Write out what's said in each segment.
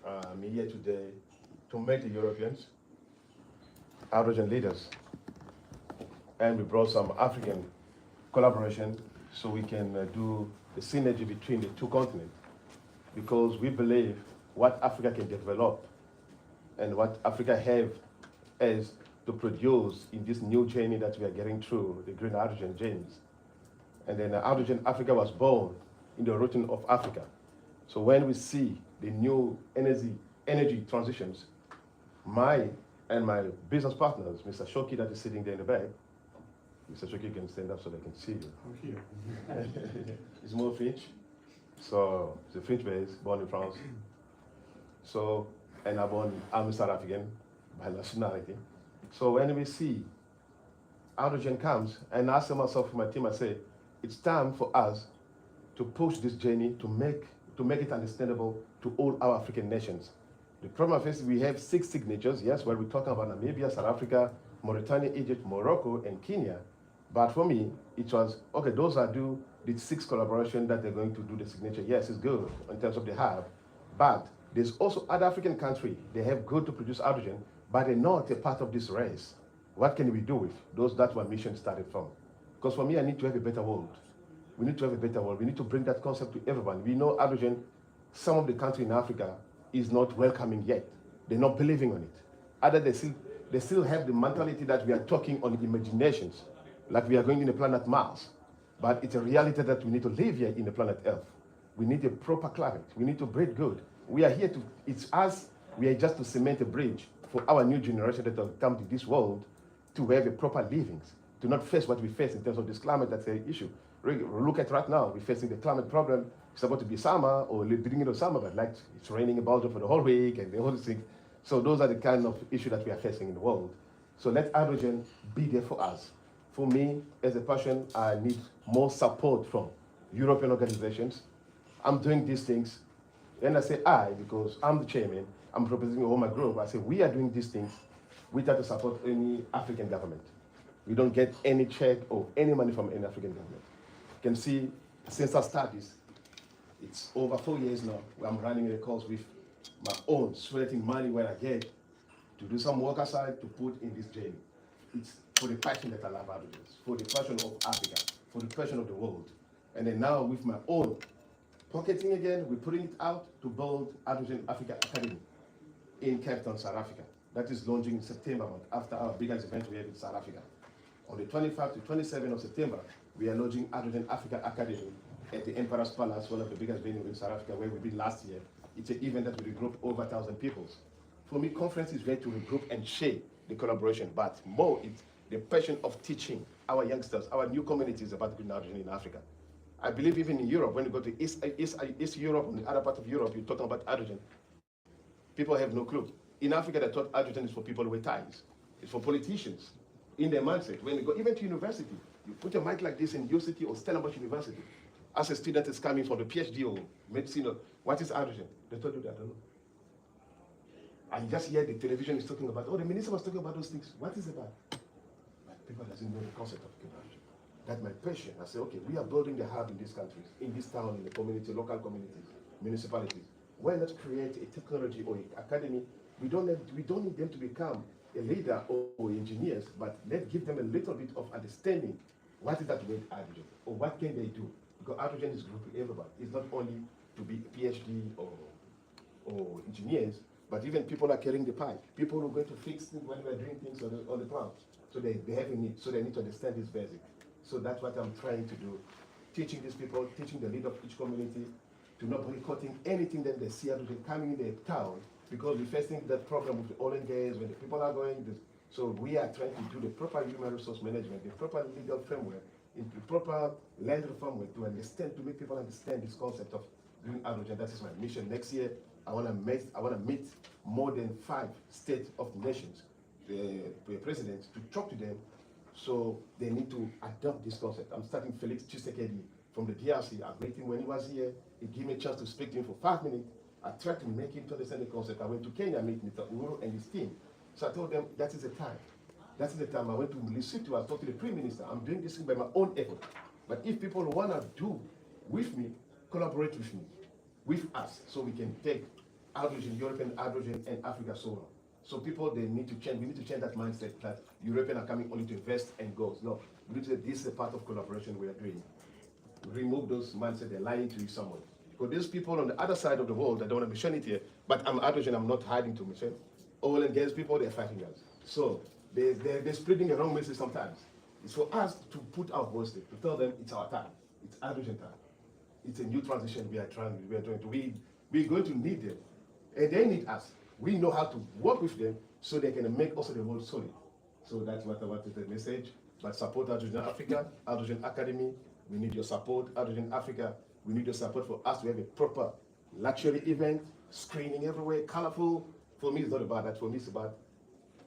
I'm here today to make the Europeans hydrogen leaders. And we brought some African collaboration so we can do the synergy between the two continents. Because we believe what Africa can develop and what Africa have as to produce in this new journey that we are getting through, the green hydrogen journeys. And then hydrogen Africa was born in the origin of Africa. So when we see the new energy transitions, my business partners, Mr. Shoki that is sitting there in the back, Mr. Shoki can stand up so they can see you. I'm here. He's more French. So he's a French based, born in France. So, and I'm South African by nationality. So when we see hydrogen comes, and I ask myself, my team, I say, it's time for us to push this journey to make it understandable to all our African nations. The problem is we have 6 signatures, yes, where we're talking about Namibia, South Africa, Mauritania, Egypt, Morocco, and Kenya. But for me, it was, okay, those are the 6 collaboration that they're going to do the signature. Yes, it's good in terms of the hub, but there's also other African countries, they have good to produce hydrogen, but they're not a part of this race. What can we do with those? That's where mission started from. Because for me, I need to have a better world. We need to have a better world. We need to bring that concept to everyone. We know hydrogen, some of the countries in Africa is not welcoming yet. They're not believing on it. Other they still have the mentality that we are talking on imaginations, like we are going in the planet Mars. But it's a reality that we need to live here in the planet Earth. We need a proper climate. We need to breathe good. We are here to, it's us, we are just to cement a bridge for our new generation that will come to this world to have a proper livings, to not face what we face in terms of this climate that's an issue. Look at right now, we're facing the climate problem. It's about to be summer or the beginning of summer, but like it's raining in Belgium for the whole week and the whole thing. So those are the kind of issues that we are facing in the world. So let hydrogen be there for us. For me, as a person, I need more support from European organizations. I'm doing these things, and I say I, because I'm the chairman, I'm representing all my group. I say we are doing these things without the support of any African government. We don't get any check or any money from any African government. You can see, since I started this, it's over 4 years now, where I'm running a course with my own sweating money where I get to do some work aside to put in this journey. It's for the passion that I love hydrogen, for the passion of Africa, for the passion of the world. And then now with my own pocketing again, we're putting it out to build Hydrogen Africa Academy in Cape Town, South Africa. That is launching in September month, after our biggest event we have in South Africa. On the 25th to 27th of September, we are launching Hydrogen Africa Academy at the Emperor's Palace, one of the biggest venues in South Africa, where we've been last year. It's an event that will regroup over 1,000 people. For me, conference is very to regroup and share the collaboration, but more it's the passion of teaching our youngsters, our new communities about green hydrogen in Africa. I believe even in Europe, when you go to East Europe and the other part of Europe, you're talking about hydrogen. People have no clue. In Africa, they thought hydrogen is for people with ties. It's for politicians. In their mindset, when you go even to university, you put a mic like this in UCT or Stellenbosch University. As a student is coming from the PhD or medicine, or what is hydrogen? They told you that, I don't know. I just hear the television is talking about, oh, the minister was talking about those things. What is it about? But people doesn't know the concept of green hydrogen. That's my passion. I say, okay, we are building the hub in these countries, in this town, in the community, local communities, municipalities. Why not create a technology or an academy? We don't need them to become a leader or engineers, but let's give them a little bit of understanding what is that with hydrogen, or what can they do? Because hydrogen is good to everybody. It's not only to be PhD or engineers, but even people are carrying the pipe. People who are going to fix things when we're doing things on the ground. So they have a need, so they need to understand this basic. So that's what I'm trying to do. Teaching these people, teaching the leader of each community to not boycotting anything that they see hydrogen coming in their town, because we're facing that problem with the oil and gas, when the people are going. So we are trying to do the proper human resource management, the proper legal framework, the proper land framework to understand, to make people understand this concept of green hydrogen. That is my mission. Next year, I want to meet more than 5 states of nations, the presidents, to talk to them. So they need to adopt this concept. I'm starting Felix Tshisekedi from the DRC. I met him when he was here. He gave me a chance to speak to him for 5 minutes. I tried to make him to understand the concept. I went to Kenya, meet Mr. Uhuru and his team. So I told them, that is the time. That is the time. I went to Lesotho. I talked to the Prime Minister. I'm doing this thing by my own effort. But if people want to do with me, collaborate with me, with us, so we can take hydrogen, European hydrogen, and Africa solar. So people, they need to change. We need to change that mindset that Europeans are coming only to invest and go. No, we need to say this is a part of collaboration we are doing. Remove those mindset, they're lying to you somewhere. Because these people on the other side of the world, I don't want to mention it here, but I'm hydrogen, I'm not hiding to mention. Oil and gas people, they're fighting us. So they're spreading a wrong message sometimes. It's for us to put our voice there, to tell them it's our time. It's hydrogen time. It's a new transition we are trying to. We're going to need them. And they need us. We know how to work with them so they can make also the world solid. So that's what is the message. But support Hydrogen Africa, Hydrogen Academy. We need your support. Hydrogen Africa, we need your support for us to have a proper luxury event, screening everywhere, colorful. For me, it's not about that. For me, it's about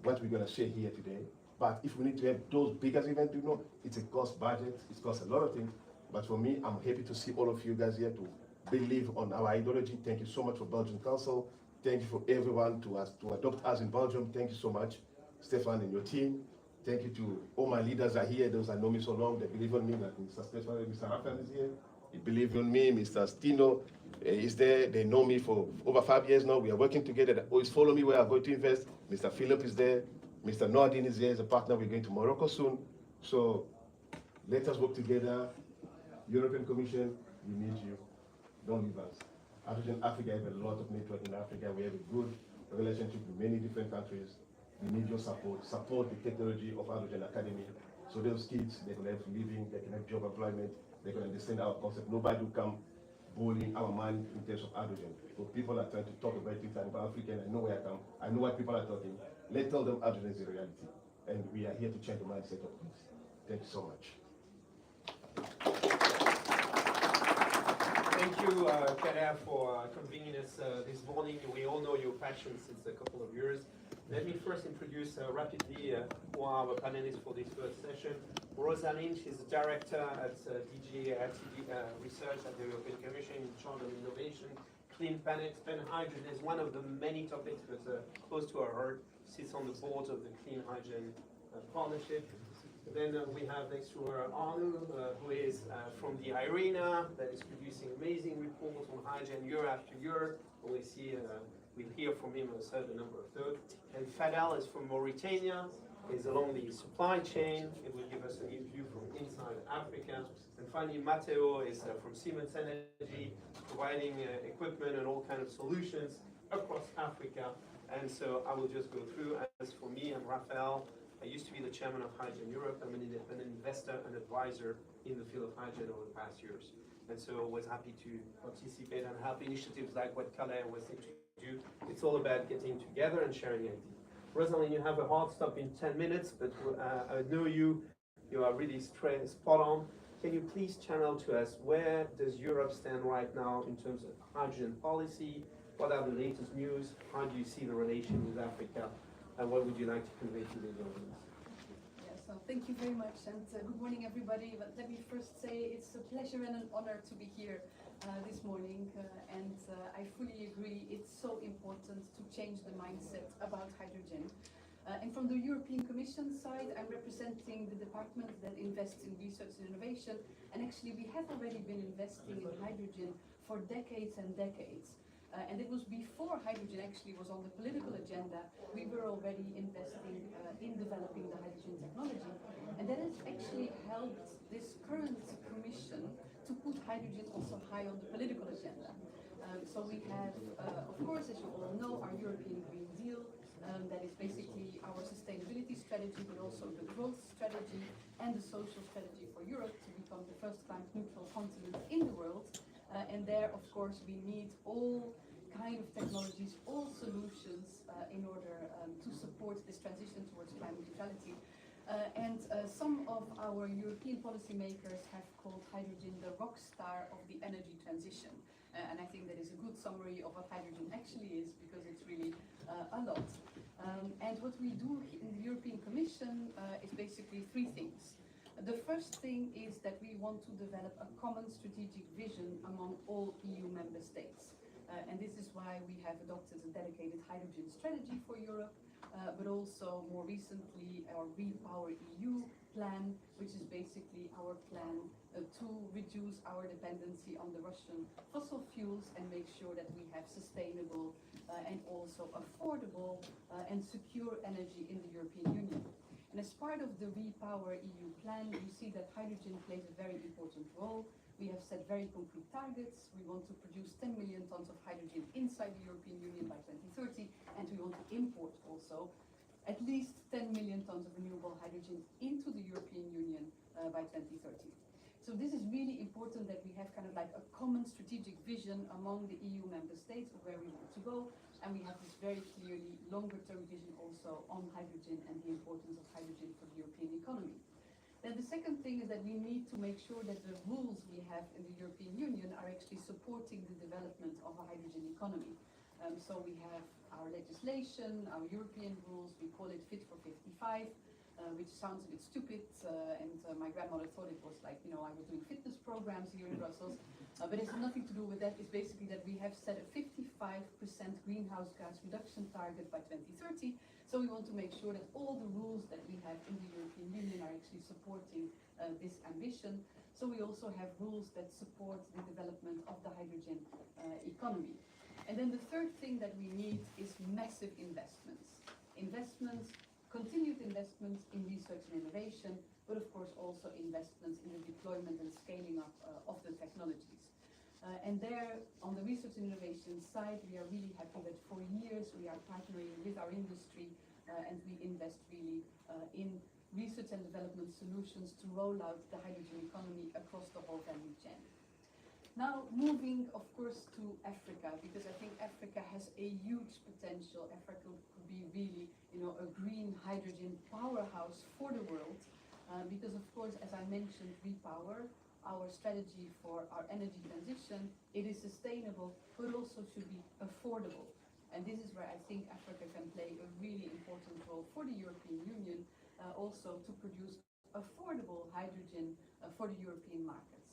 what we're going to share here today. But if we need to have those biggest events, you know, it's a cost budget. It costs a lot of things. But for me, I'm happy to see all of you guys here to believe on our ideology. Thank you so much for Belgian Council. Thank you for everyone to adopt us in Belgium. Thank you so much, Stefan and your team. Thank you to all my leaders are here. Those that know me so long, they believe in me. Like Mr. Stefan, Mr. Rafael is here. They believe in me. Mr. Stino is there. They know me for over 5 years now. We are working together. They always follow me where I'm going to invest. Mr. Philip is there. Mr. Nordin is here as a partner. We're going to Morocco soon. So let us work together. European Commission, we need you. Don't leave us. Hydrogen Africa have a lot of network in Africa. We have a good relationship with many different countries. We need your support. Support the technology of Hydrogen Academy. So those kids, they can have living, they can have job employment, they can understand our concept. Nobody will come bullying our mind in terms of hydrogen. So people are trying to talk about things about African. I know where I come. I know what people are talking. Let's tell them hydrogen is a reality. And we are here to change the mindset of things. Thank you so much. Thank you, Kader, for convening us this morning. We all know your passion since a couple of years. Let me first introduce rapidly who are our panelists for this first session. Rosalind, she's the director at DG Research at the European Commission in charge of innovation. Clean Planet, hydrogen is one of the many topics that close to our heart. Sits on the board of the Clean Hydrogen Partnership. Then we have next to her Arno, who is from the IRENA, that is producing amazing reports on hydrogen year after year. We'll hear from him a certain number of those. And Fadel is from Mauritania, is along the supply chain. It will give us a new view from inside Africa. And finally, Matteo is from Siemens Energy, providing equipment and all kinds of solutions across Africa. And so I will just go through. As for me, I'm Raphael. I used to be the chairman of Hydrogen Europe. I'm an independent investor and advisor in the field of hydrogen over the past years. And so I was happy to participate and help initiatives like what Calais was thinking to do. It's all about getting together and sharing ideas. Rosalind, you have a hard stop in 10 minutes, but I know you are really spot on. Can you please channel to us where does Europe stand right now in terms of hydrogen policy? What are the latest news? How do you see the relation with Africa? And what would you like to convey to the audience? Yeah, so thank you very much, and good morning, everybody. But let me first say it's a pleasure and an honor to be here this morning, and I fully agree it's so important to change the mindset about hydrogen. And from the European Commission side, I'm representing the department that invests in research and innovation, and actually we have already been investing in hydrogen for decades and decades. And it was before hydrogen actually was on the political agenda, we were already investing in developing the hydrogen technology. And that has actually helped this current commission to put hydrogen also high on the political agenda. So we have, of course, as you all know, our European Green Deal, that is basically our sustainability strategy, but also the growth strategy and the social strategy for Europe to become the first climate neutral continent in the world. And there, of course, we need all kind of technologies, all solutions in order to support this transition towards climate neutrality. And some of our European policymakers have called hydrogen the rock star of the energy transition. And I think that is a good summary of what hydrogen actually is, because it's really a lot. And what we do in the European Commission is basically three things. The first thing is that we want to develop a common strategic vision among all EU member states. And this is why we have adopted a dedicated hydrogen strategy for Europe, but also more recently our Repower EU plan, which is basically our plan to reduce our dependency on the Russian fossil fuels and make sure that we have sustainable and also affordable and secure energy in the European Union. And as part of the Repower EU plan, you see that hydrogen plays a very important role. We have set very concrete targets. We want to produce 10 million tons of hydrogen inside the European Union by 2030, and we want to import also at least 10 million tons of renewable hydrogen into the European Union by 2030. So this is really important that we have kind of like a common strategic vision among the EU member states of where we want to go, and we have this very clearly longer term vision also on hydrogen and the importance of hydrogen for the European economy. Then the second thing is that we need to make sure that the rules we have in the European Union are actually supporting the development of a hydrogen economy. So we have our legislation, our European rules, we call it Fit for 55, which sounds a bit stupid, and my grandmother thought it was like, I was doing fitness programs here in Brussels, but it has nothing to do with that. It's basically that we have set a 55% greenhouse gas reduction target by 2030, so we want to make sure that all the rules that we have in the European Union are actually supporting this ambition. So we also have rules that support the development of the hydrogen economy. And then the third thing that we need is massive investments. Continued investments in research and innovation, but of course also investments in the deployment and scaling up of the technologies. And there, on the research and innovation side, we are really happy that for years we are partnering with our industry and we invest really in research and development solutions to roll out the hydrogen economy across the whole value chain. Now, moving, of course, to Africa, because I think Africa has a huge potential. Africa could be really, a green hydrogen powerhouse for the world, because, of course, as I mentioned, Repower, our strategy for our energy transition, it is sustainable, but also should be affordable. And this is where I think Africa can play a really important role for the European Union, also to produce affordable hydrogen for the European markets.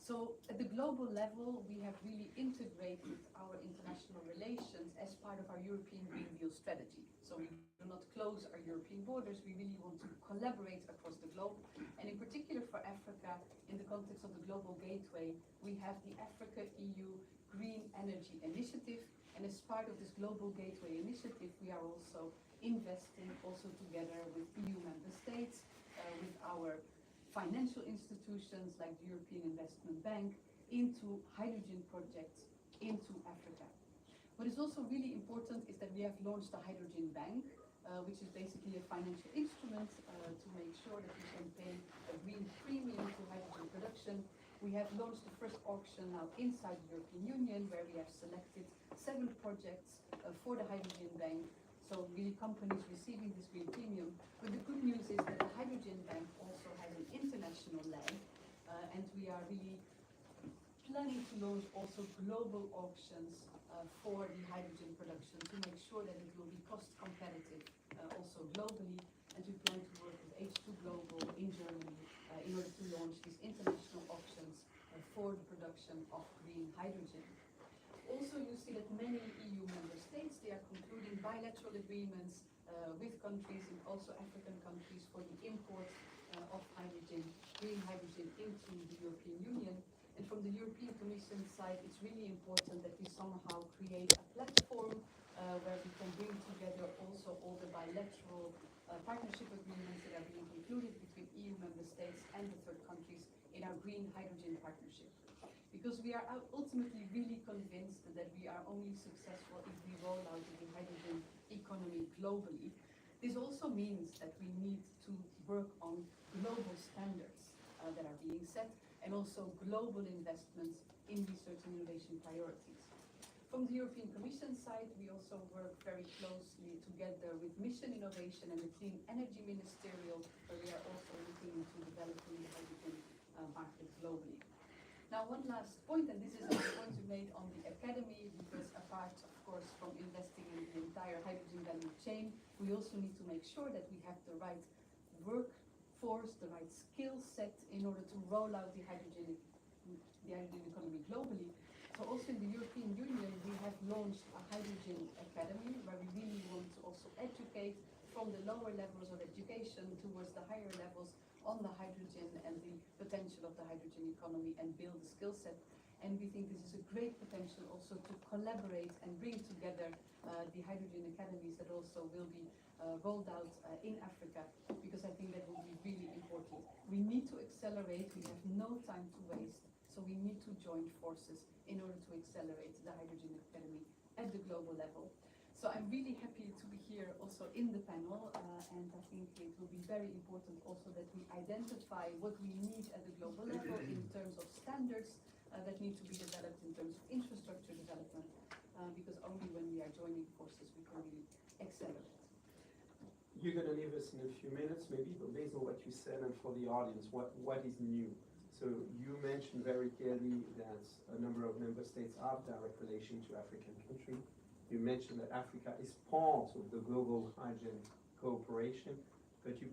So at the global level, we have really integrated our international relations as part of our European Green Deal strategy. So we do not close our European borders, we really want to collaborate across the globe. And in particular for Africa, in the context of the Global Gateway, we have the Africa-EU Green Energy Initiative. And as part of this Global Gateway initiative, we are also investing also together with EU member states, with our financial institutions like the European Investment Bank into hydrogen projects into Africa. What is also really important is that we have launched the Hydrogen Bank, which is basically a financial instrument to make sure that we can pay a green premium to hydrogen production. We have launched the first auction now inside the European Union, where we have selected 7 projects for the Hydrogen Bank. So really companies receiving this green premium. But the good news is that the Hydrogen Bank also has an international leg, and we are really planning to launch also global auctions for the hydrogen production to make sure that it will be cost competitive also globally. And we plan to work with H2 Global in Germany in order to launch these international auctions for the production of green hydrogen. Also, you see that many EU member states, they are concluding bilateral agreements with countries and also African countries for the import of hydrogen, green hydrogen into the European Union. And from the European Commission side, it's really important that we somehow create a platform where we can bring together also all the bilateral partnership agreements that are being concluded between EU member states and the third countries in our green hydrogen partnership. Because we are ultimately really convinced that we are only successful if we roll out the hydrogen economy globally. This also means that we need to work on global standards that are being set, and also global investments in research and innovation priorities. From the European Commission side, we also work very closely together with Mission Innovation and the Clean Energy Ministerial, where we are also looking into developing the hydrogen market globally. Now, one last point, and this is a point we made on the academy, because apart, of course, from investing in the entire hydrogen value chain, we also need to make sure that we have the right workforce, the right skill set in order to roll out the hydrogen economy globally. So also in the European Union, we have launched a hydrogen academy, where we really want to also educate from the lower levels of education towards the higher levels on the hydrogen and the potential of the hydrogen economy and build a skill set. And we think this is a great potential also to collaborate and bring together the hydrogen academies that also will be rolled out in Africa, because I think that will be really important. We need to accelerate, we have no time to waste, so we need to join forces in order to accelerate the hydrogen academy at the global level. So I'm really happy to be here also in the panel, and I think it will be very important also that we identify what we need at the global level in terms of standards that need to be developed, in terms of infrastructure development, because only when we are joining forces we can really accelerate. You're going to leave us in a few minutes, maybe, but based on what you said and for the audience, what is new? So you mentioned very clearly that a number of member states have direct relation to African countries. You mentioned that Africa is part of the global hydrogen cooperation, but you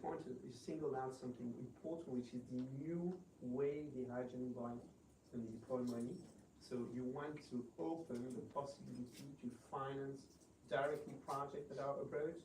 singled out something important, which is the new way the hydrogen bank is going to deploy money. So you want to open the possibility to finance directly projects that are abroad.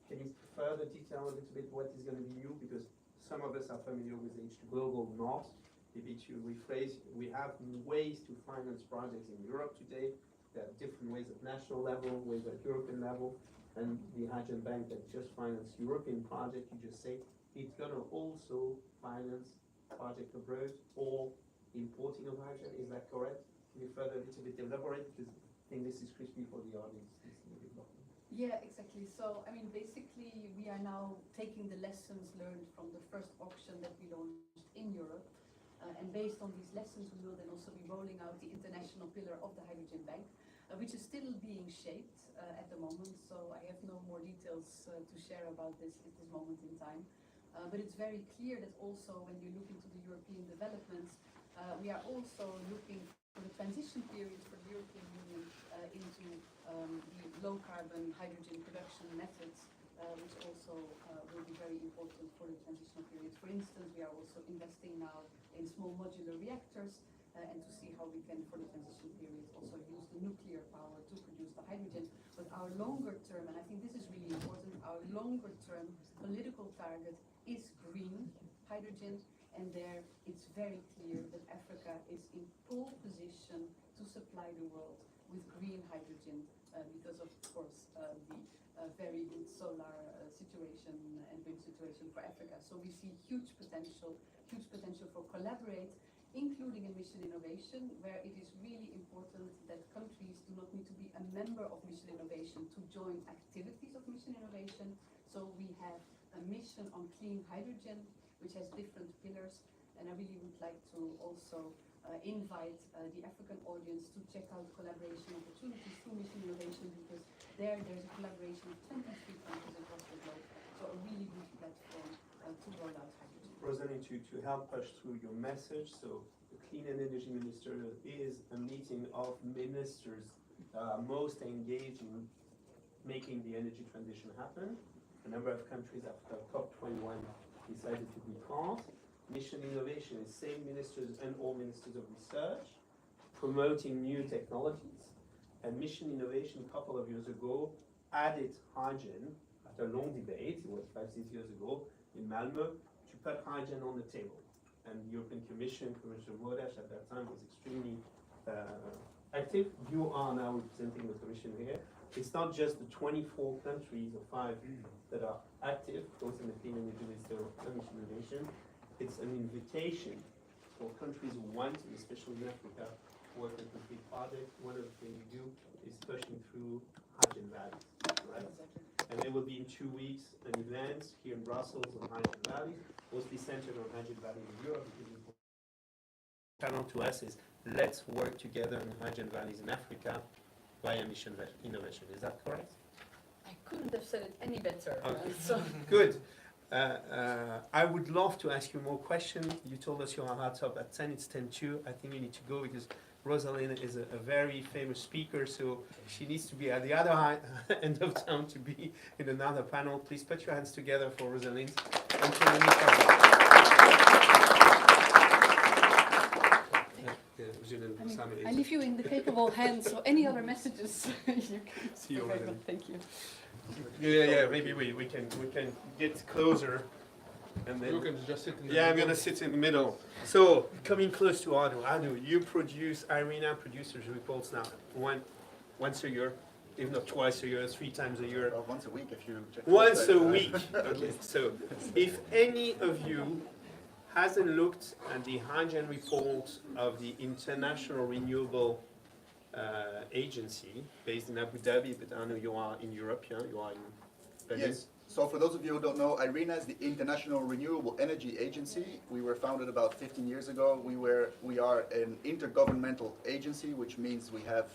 Can you further detail a little bit what is going to be new? Because some of us are familiar with H2 Global, not. Maybe to rephrase, we have ways to finance projects in Europe today. There are different ways at national level, ways at European level, and the hydrogen bank that just finances European projects, you just say, it's going to also finance project abroad or importing of hydrogen. Is that correct? Can you further a little bit elaborate? Because I think this is crispy for the audience. Yeah, exactly. So, I mean, basically, we are now taking the lessons learned from the first auction that we launched in Europe. And based on these lessons, we will then also be rolling out the international pillar of the hydrogen bank, which is still being shaped at the moment. So I have no more details to share about this at this moment in time. But it's very clear that also when you look into the European developments, we are also looking for the transition period for the European Union into the low carbon hydrogen production methods, which also will be very important for the transitional period. For instance, we are also investing now in small modular reactors and to see how we can, for the transition period, also use the nuclear power to produce the hydrogen. But our longer term, and I think this is really important, our longer term political target is green hydrogen, and there it's very clear that Africa is in pole position to supply the world with green hydrogen because of course, the very good solar situation and wind situation for Africa. So we see huge potential for collaborate, including in mission innovation, where it is really important that countries do not need to be a member of mission innovation to join activities of mission innovation. So we have a mission on clean hydrogen, which has different pillars, and I really would like to also invite the African audience to check out collaboration opportunities through mission innovation, because there's a collaboration of 23 countries across the globe, so a really good platform to roll out hydrogen. Rosalie, to help push through your message, so the Clean Energy Minister is a meeting of ministers most engaged in making the energy transition happen. A number of countries after COP21 decided to be part. Mission Innovation is same ministers and all ministers of research, promoting new technologies. And Mission Innovation a couple of years ago added hydrogen, after a long debate, it was 5-6 years ago, in Malmö, to put hydrogen on the table. And the European Commission, Commissioner Moraes at that time was extremely active. You are now representing the Commission here. It's not just the 24 countries or 5 that are active, both in the Clean Energy Minister and Mission Innovation. It's an invitation for countries who want, especially in Africa, to work on complete projects. One of the things we do is pushing through hydrogen valleys, right? And there will be in 2 weeks an event here in Brussels on hydrogen valleys, mostly centered on hydrogen valleys in Europe, because the channel to us is let's work together on hydrogen valleys in Africa via mission innovation. Is that correct? I couldn't have said it any better. Okay. So. Good. I would love to ask you more questions. You told us you are hard stop at 10. It's 10:02. I think you need to go because Rosalind is a very famous speaker, so she needs to be at the other end of town to be in another panel. Please put your hands together for Rosalind. I leave you in the capable hands, so any other messages you can see you. Thank you. Yeah. Maybe we can get closer. And then, You can just sit in the yeah, I'm middle. gonna sit in the middle. So, coming close to Anu. Anu, you produce, IRENA produces reports now once a year, if not twice a year, 3 times a year. Well, once a week if you check. Once a the website. week. Okay, so if any of you hasn't looked at the hydrogen report of the International Renewable Agency, based in Abu Dhabi, but I know you are in Europe, yeah? You are in Berlin. Yes. So for those of you who don't know, IRENA is the International Renewable Energy Agency. We were founded about 15 years ago. We are an intergovernmental agency, which means we have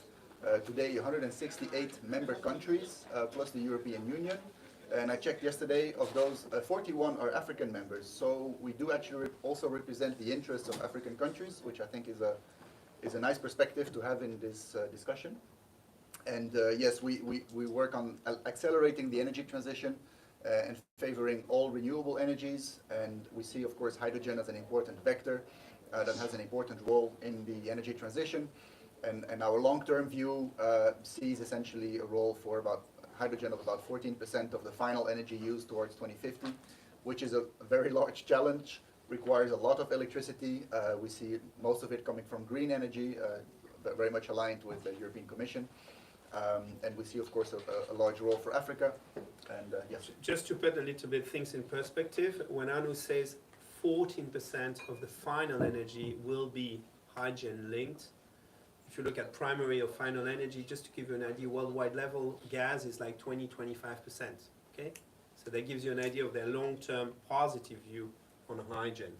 today 168 member countries, plus the European Union. And I checked yesterday, of those, 41 are African members. So we do actually also represent the interests of African countries, which I think is a nice perspective to have in this discussion. And yes, we work on accelerating the energy transition and favoring all renewable energies. And we see, of course, hydrogen as an important vector that has an important role in the energy transition. And our long-term view sees essentially a role for hydrogen of about 14% of the final energy used towards 2050, which is a very large challenge, requires a lot of electricity. We see most of it coming from green energy, very much aligned with the European Commission. And we see, of course, a large role for Africa. And yes. Just to put a little bit things in perspective, when Anu says 14% of the final energy will be hydrogen linked, if you look at primary or final energy, just to give you an idea, worldwide level, gas is like 20-25%, okay? So that gives you an idea of their long-term positive view on hydrogen.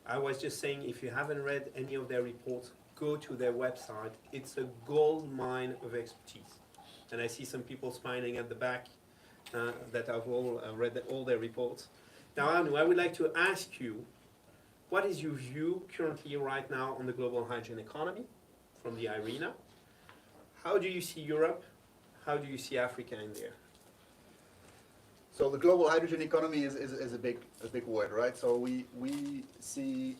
I was just saying, if you haven't read any of their reports, go to their website. It's a gold mine of expertise. And I see some people smiling at the back that have all read all their reports. Now, Anu, I would like to ask you, what is your view currently right now on the global hydrogen economy from the IRENA? How do you see Europe? How do you see Africa in there? So the global hydrogen economy is a big word, right? So we see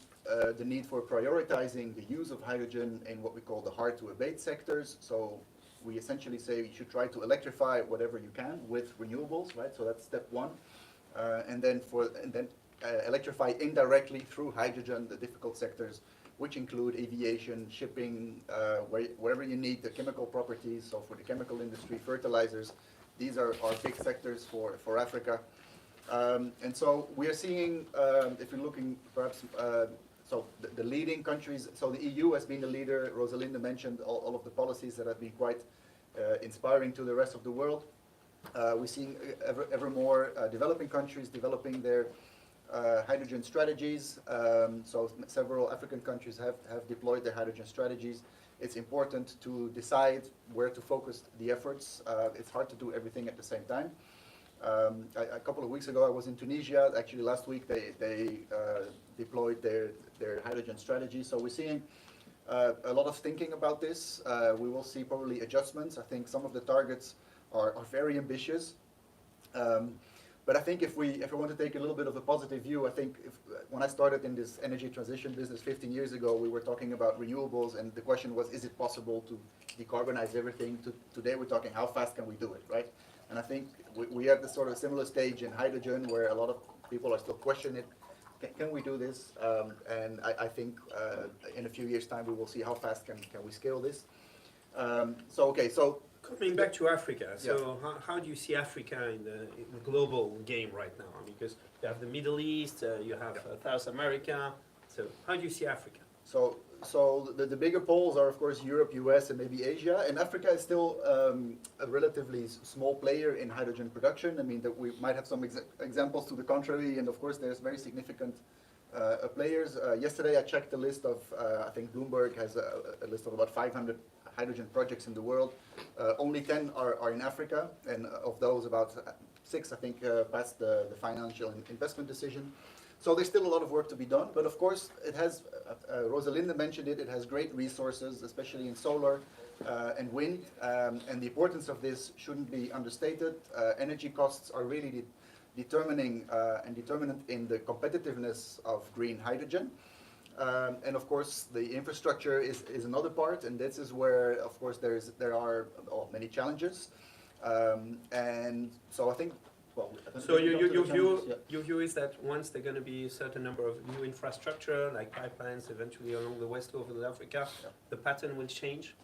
the need for prioritizing the use of hydrogen in what we call the hard-to-abate sectors. So we essentially say you should try to electrify whatever you can with renewables, right? So that's step one. And then electrify indirectly through hydrogen the difficult sectors, which include aviation, shipping, wherever you need the chemical properties. So for the chemical industry, fertilizers, these are big sectors for Africa. And so we are seeing, if you're looking perhaps, so the leading countries, so the EU has been the leader. Rosalinda mentioned all of the policies that have been quite inspiring to the rest of the world. We're seeing ever more developing countries developing their hydrogen strategies. So several African countries have deployed their hydrogen strategies. It's important to decide where to focus the efforts. It's hard to do everything at the same time. A couple of weeks ago, I was in Tunisia. Actually, last week they deployed their hydrogen strategy. So we're seeing a lot of thinking about this. We will see probably adjustments. I think some of the targets are very ambitious. But I think if we want to take a little bit of a positive view, I think when I started in this energy transition business 15 years ago, we were talking about renewables, and the question was, is it possible to decarbonize everything? Today we're talking, how fast can we do it, right? And I think we are at the sort of similar stage in hydrogen where a lot of people are still questioning it. Can we do this? And I think in a few years' time we will see how fast can we scale this. So coming back to Africa, so yeah. How do you see Africa in the global game right now? I mean, because you have the Middle East, you have South America. So how do you see Africa? So the bigger poles are, of course, Europe, US, and maybe Asia. And Africa is still a relatively small player in hydrogen production. I mean, that we might have some examples to the contrary. And of course, there's very significant players. Yesterday, I checked the list of, I think Bloomberg has a list of about 500 hydrogen projects in the world. Only 10 are in Africa. And of those, about 6, I think, passed the financial investment decision. So there's still a lot of work to be done, but of course it has, Rosalinda mentioned it has great resources, especially in solar and wind, and the importance of this shouldn't be understated. Energy costs are really determinant in the competitiveness of green hydrogen. And of course the infrastructure is another part, and this is where, of course, there are many challenges. And so I think well, So when we come to the challenges, yeah. your view is that once there are going to be a certain number of new infrastructure, like pipelines, eventually along the west coast of Africa, Yeah. the pattern will change.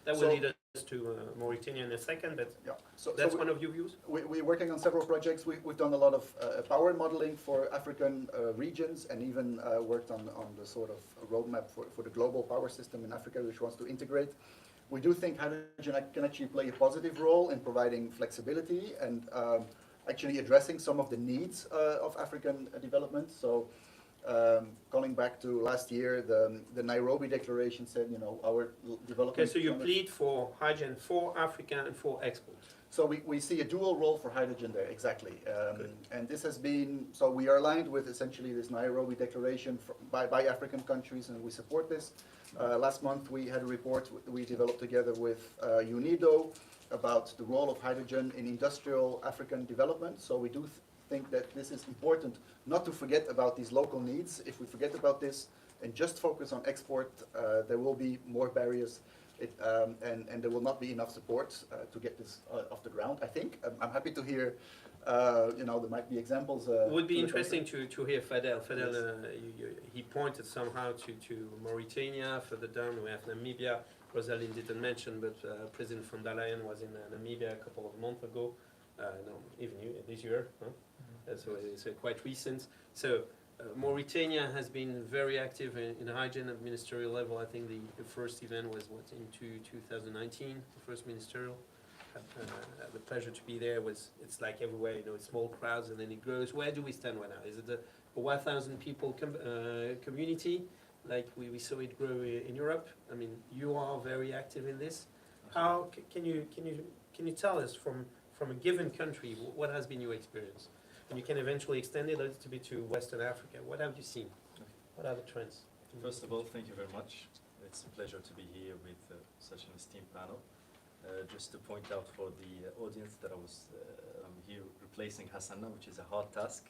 That will So- lead us to Mauritania in a second, but Yeah. that's one of your views? We're working on several projects. We've done a lot of power modeling for African regions, and even worked on the sort of roadmap for the global power system in Africa, which wants to integrate. We do think hydrogen can actually play a positive role in providing flexibility and actually addressing some of the needs of African development. So going back to last year, the Nairobi Declaration said, our development... Okay, so you plead for hydrogen for Africa and for export. So we see a dual role for hydrogen there, exactly. Good. And this has been, so we are aligned with essentially this Nairobi Declaration by African countries, and we support this. Last month we had a report we developed together with UNIDO about the role of hydrogen in industrial African development. So we do think that this is important, not to forget about these local needs. If we forget about this and just focus on export, there will be more barriers. And there will not be enough support to get this off the ground, I think. I'm happy to hear, there might be examples. It would be to the interesting to hear Fadel. Fadel, Yes. he pointed somehow to Mauritania. Further down we have Namibia. Rosalind didn't mention, but President von der Leyen was in Namibia a couple of months ago. No, even this year. Huh? So it's quite recent. So Mauritania has been very active in hydrogen at ministerial level. I think the first event was in 2019, the first ministerial. Had the pleasure to be there. It's like everywhere, it's small crowds and then it grows. Where do we stand right now? Is it a 1,000 people community like we saw it grow in Europe? I mean, you are very active in this. How can you tell us from a given country what has been your experience? And you can eventually extend it a little bit to Western Africa. What have you seen? What are the trends? First of all, thank you very much. It's a pleasure to be here with such an esteemed panel. Just to point out for the audience that I'm here replacing Hassanna, which is a hard task.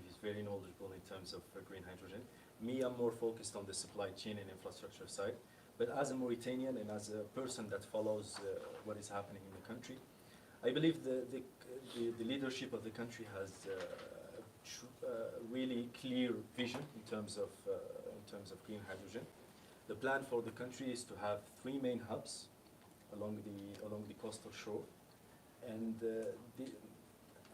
He's very knowledgeable in terms of green hydrogen. Me, I'm more focused on the supply chain and infrastructure side. But as a Mauritanian and as a person that follows what is happening in the country, I believe the leadership of the country has really clear vision in terms of green hydrogen. The plan for the country is to have 3 main hubs along the coastal shore, and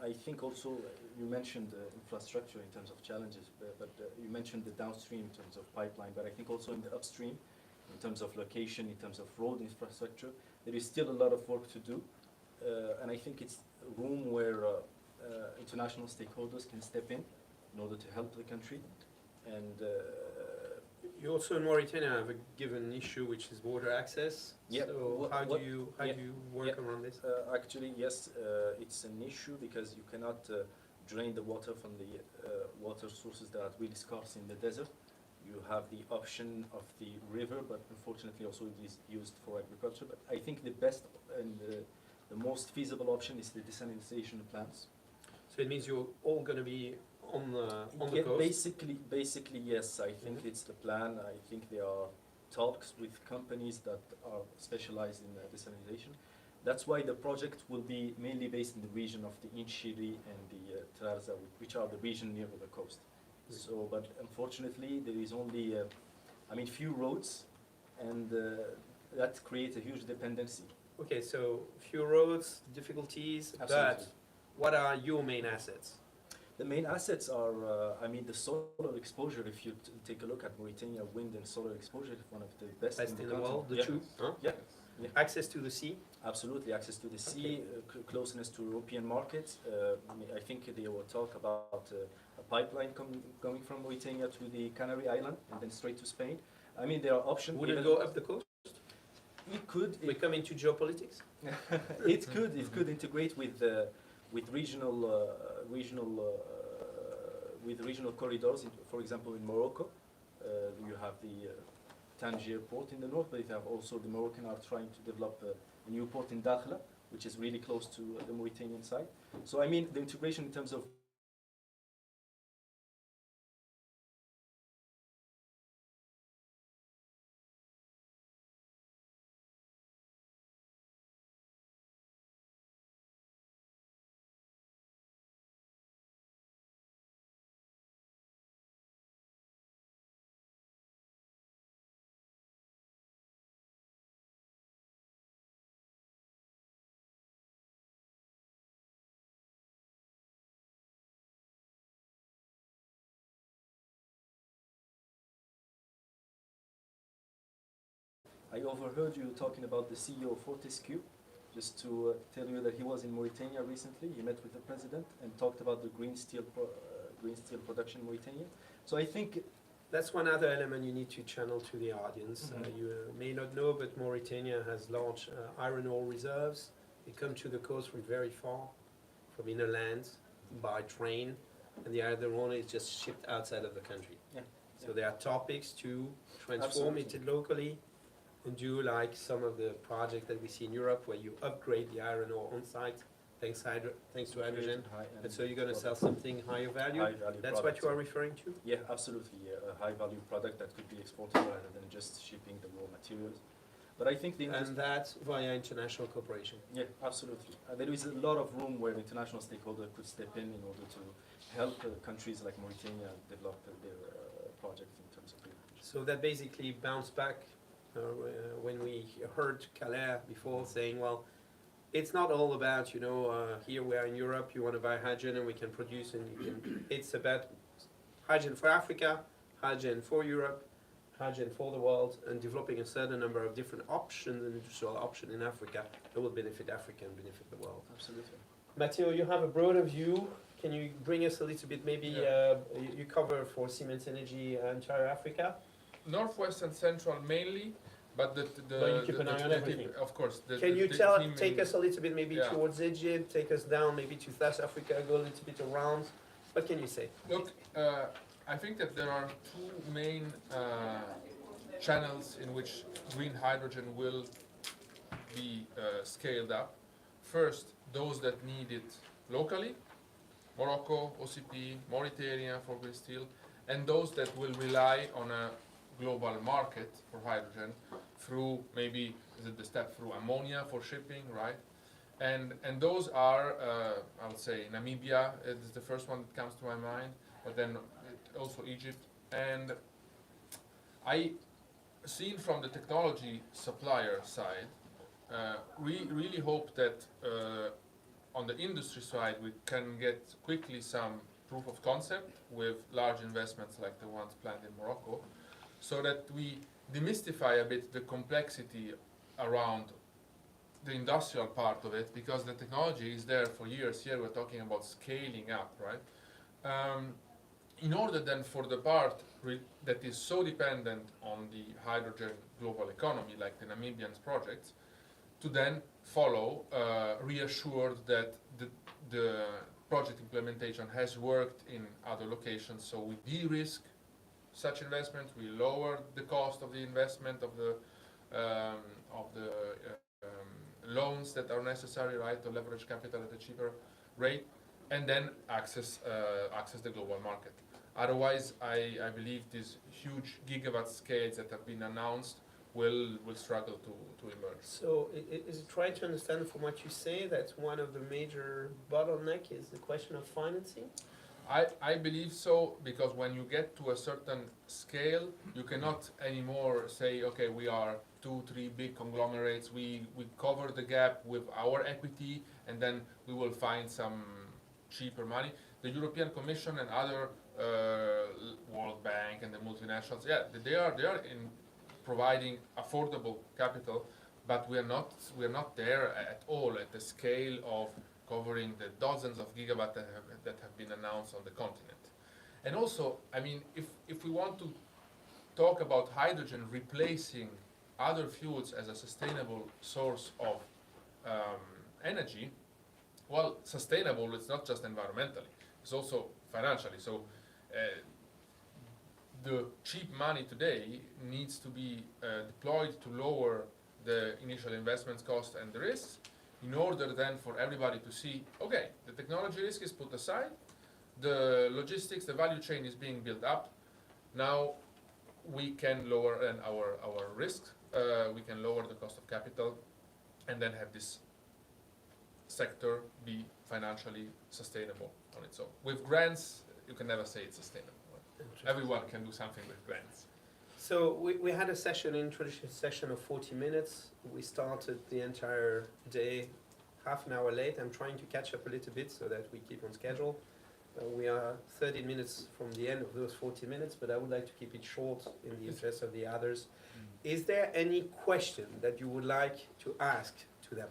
I think also you mentioned infrastructure in terms of challenges, but you mentioned the downstream in terms of pipeline, but I think also in the upstream, in terms of location, in terms of road infrastructure, there is still a lot of work to do. And I think it's a room where international stakeholders can step in order to help the country. And You also in Mauritania have a given issue, which is water access. Yeah. So how do you work around this? actually, yes, it's an issue because you cannot drain the water from the water sources that are really scarce in the desert. You have the option of the river, but unfortunately also it is used for agriculture. But I think the best and the most feasible option is the desalination plants. So it means you're all going to be on the coast? Basically, yes. I think it's the plan. I think there are talks with companies that are specialized in desalination. That's why the project will be mainly based in the region of the Inchiri and the Trarza, which are the region near the coast. So, but unfortunately, there is only, few roads, and that creates a huge dependency. Okay, so few roads, difficulties, Absolutely. but what are your main assets? The main assets are, the solar exposure. If you take a look at Mauritania, wind and solar exposure is one of the best Best in the continent. world, the Yeah. two? Huh? Yeah. Yeah. Access to the sea? Absolutely, access to the sea, closeness to European markets. I think they will talk about a pipeline going from Mauritania to the Canary Island and then straight to Spain. There are options. Would it go up the coast? It could. We come into geopolitics? It could integrate with regional corridors. For example, in Morocco, you have the Tangier port in the north, but you have also the Moroccan are trying to develop a new port in Dakhla, which is really close to the Mauritanian side. So the integration in terms of I overheard you talking about the CEO of Fortescue. Just to tell you that he was in Mauritania recently. He met with the president and talked about the green steel production in Mauritania. So I think That's one other element you need to channel to the audience. You may not know, but Mauritania has large iron ore reserves. They come to the coast from very far, from inner lands, by train, and the iron ore is just shipped outside of the country. Yeah. So there are topics to transform it locally and do like some of the projects that we see in Europe where you upgrade the iron ore on site thanks to hydrogen. And so you're going to sell something higher value. High value That's what you are referring to? Yeah, absolutely. Yeah, a high value product that could be exported rather than just shipping the raw materials. But I think the And that's via international cooperation. yeah, absolutely. There is a lot of room where international stakeholders could step in order to help countries like Mauritania develop their projects in terms of green hydrogen. So that basically bounced back when we heard Calais before saying, well, it's not all about, you know, here we are in Europe, you want to buy hydrogen and we can produce and you can, it's about hydrogen for Africa, hydrogen for Europe, hydrogen for the world, and developing a certain number of different options, and industrial options in Africa that will benefit Africa and benefit the world. Absolutely. Matteo, you have a broader view. Can you bring us a little bit, maybe you cover for Siemens Energy entire Africa? Northwest and Central mainly, but But you keep an eye on everything. Of course. Can you take us a little bit maybe Yeah. towards Egypt, take us down maybe to South Africa, go a little bit around? What can you say? Look, I think that there are two main channels in which green hydrogen will be scaled up. First, those that need it locally, Morocco, OCP, Mauritania for green steel, and those that will rely on a global market for hydrogen through maybe the step through ammonia for shipping, right? And those are, I would say, Namibia is the first one that comes to my mind, but then also Egypt. And I seen from the technology supplier side, we really hope that on the industry side we can get quickly some proof of concept with large investments like the ones planned in Morocco, so that we demystify a bit the complexity around the industrial part of it, because the technology is there for years. Here we're talking about scaling up, right? In order then for the part that is so dependent on the hydrogen global economy, like the Namibian projects, to then follow, reassured that the project implementation has worked in other locations, so we de-risk such investments, we lower the cost of the investment of the loans that are necessary, right, to leverage capital at a cheaper rate, and then access the global market. Otherwise, I believe these huge gigawatt scales that have been announced will struggle to emerge. So is it trying to understand from what you say that one of the major bottleneck is the question of financing? I believe so, because when you get to a certain scale, you cannot anymore say, okay, we are 2-3 big conglomerates, we cover the gap with our equity, and then we will find some cheaper money. The European Commission and other World Bank and the multinationals, yeah, they are in providing affordable capital, but we are not there at all at the scale of covering the dozens of gigawatts that have been announced on the continent. And also, I mean, if we want to talk about hydrogen replacing other fuels as a sustainable source of energy, well, sustainable, it's not just environmentally, it's also financially. So the cheap money today needs to be deployed to lower the initial investment cost and the risks, in order then for everybody to see, okay, the technology risk is put aside, the logistics, the value chain is being built up, now we can lower our risk, we can lower the cost of capital, and then have this sector be financially sustainable on its own. With grants, you can never say it's sustainable. Everyone can do something with grants. So we had a session, introduction session of 40 minutes. We started the entire day half an hour late. I'm trying to catch up a little bit so that we keep on schedule. We are 30 minutes from the end of those 40 minutes, but I would like to keep it short in the interest of the others. Is there any question that you would like to ask to them?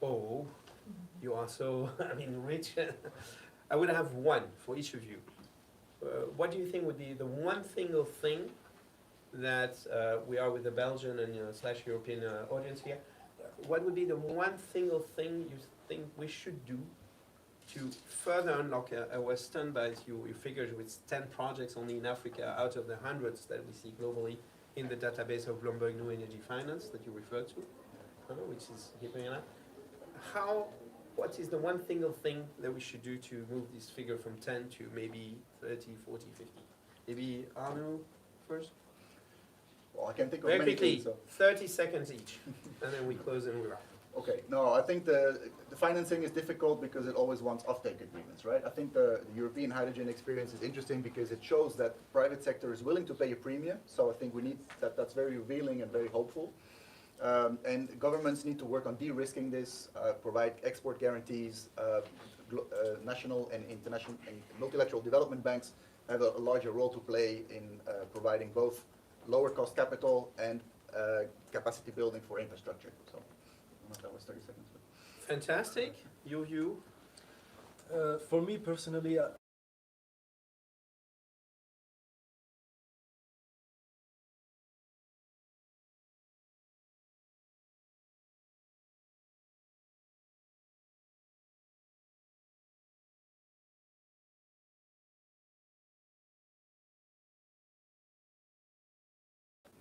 Oh, you are so, rich. I would have one for each of you. What do you think would be the one single thing that we are with the Belgian and slash European audience here? What would be the one single thing you think we should do to further unlock? I was stunned by your figures with 10 projects only in Africa out of the hundreds that we see globally in the database of Bloomberg New Energy Finance that you referred to, which is keeping an eye. What is the one single thing that we should do to move this figure from 10 to maybe 30, 40, 50? Maybe Arnaud first? Well, I can think of Very many quickly, things. So. 30 seconds each, and then we close and we wrap. Okay, no, I think the financing is difficult because it always wants offtake agreements, right? I think the European hydrogen experience is interesting because it shows that private sector is willing to pay a premium. So I think we need that's very revealing and very hopeful. And governments need to work on de-risking this, provide export guarantees. National and international and multilateral development banks have a larger role to play in providing both lower cost capital and capacity building for infrastructure. So. That was 30 seconds. Fantastic. You. For me personally,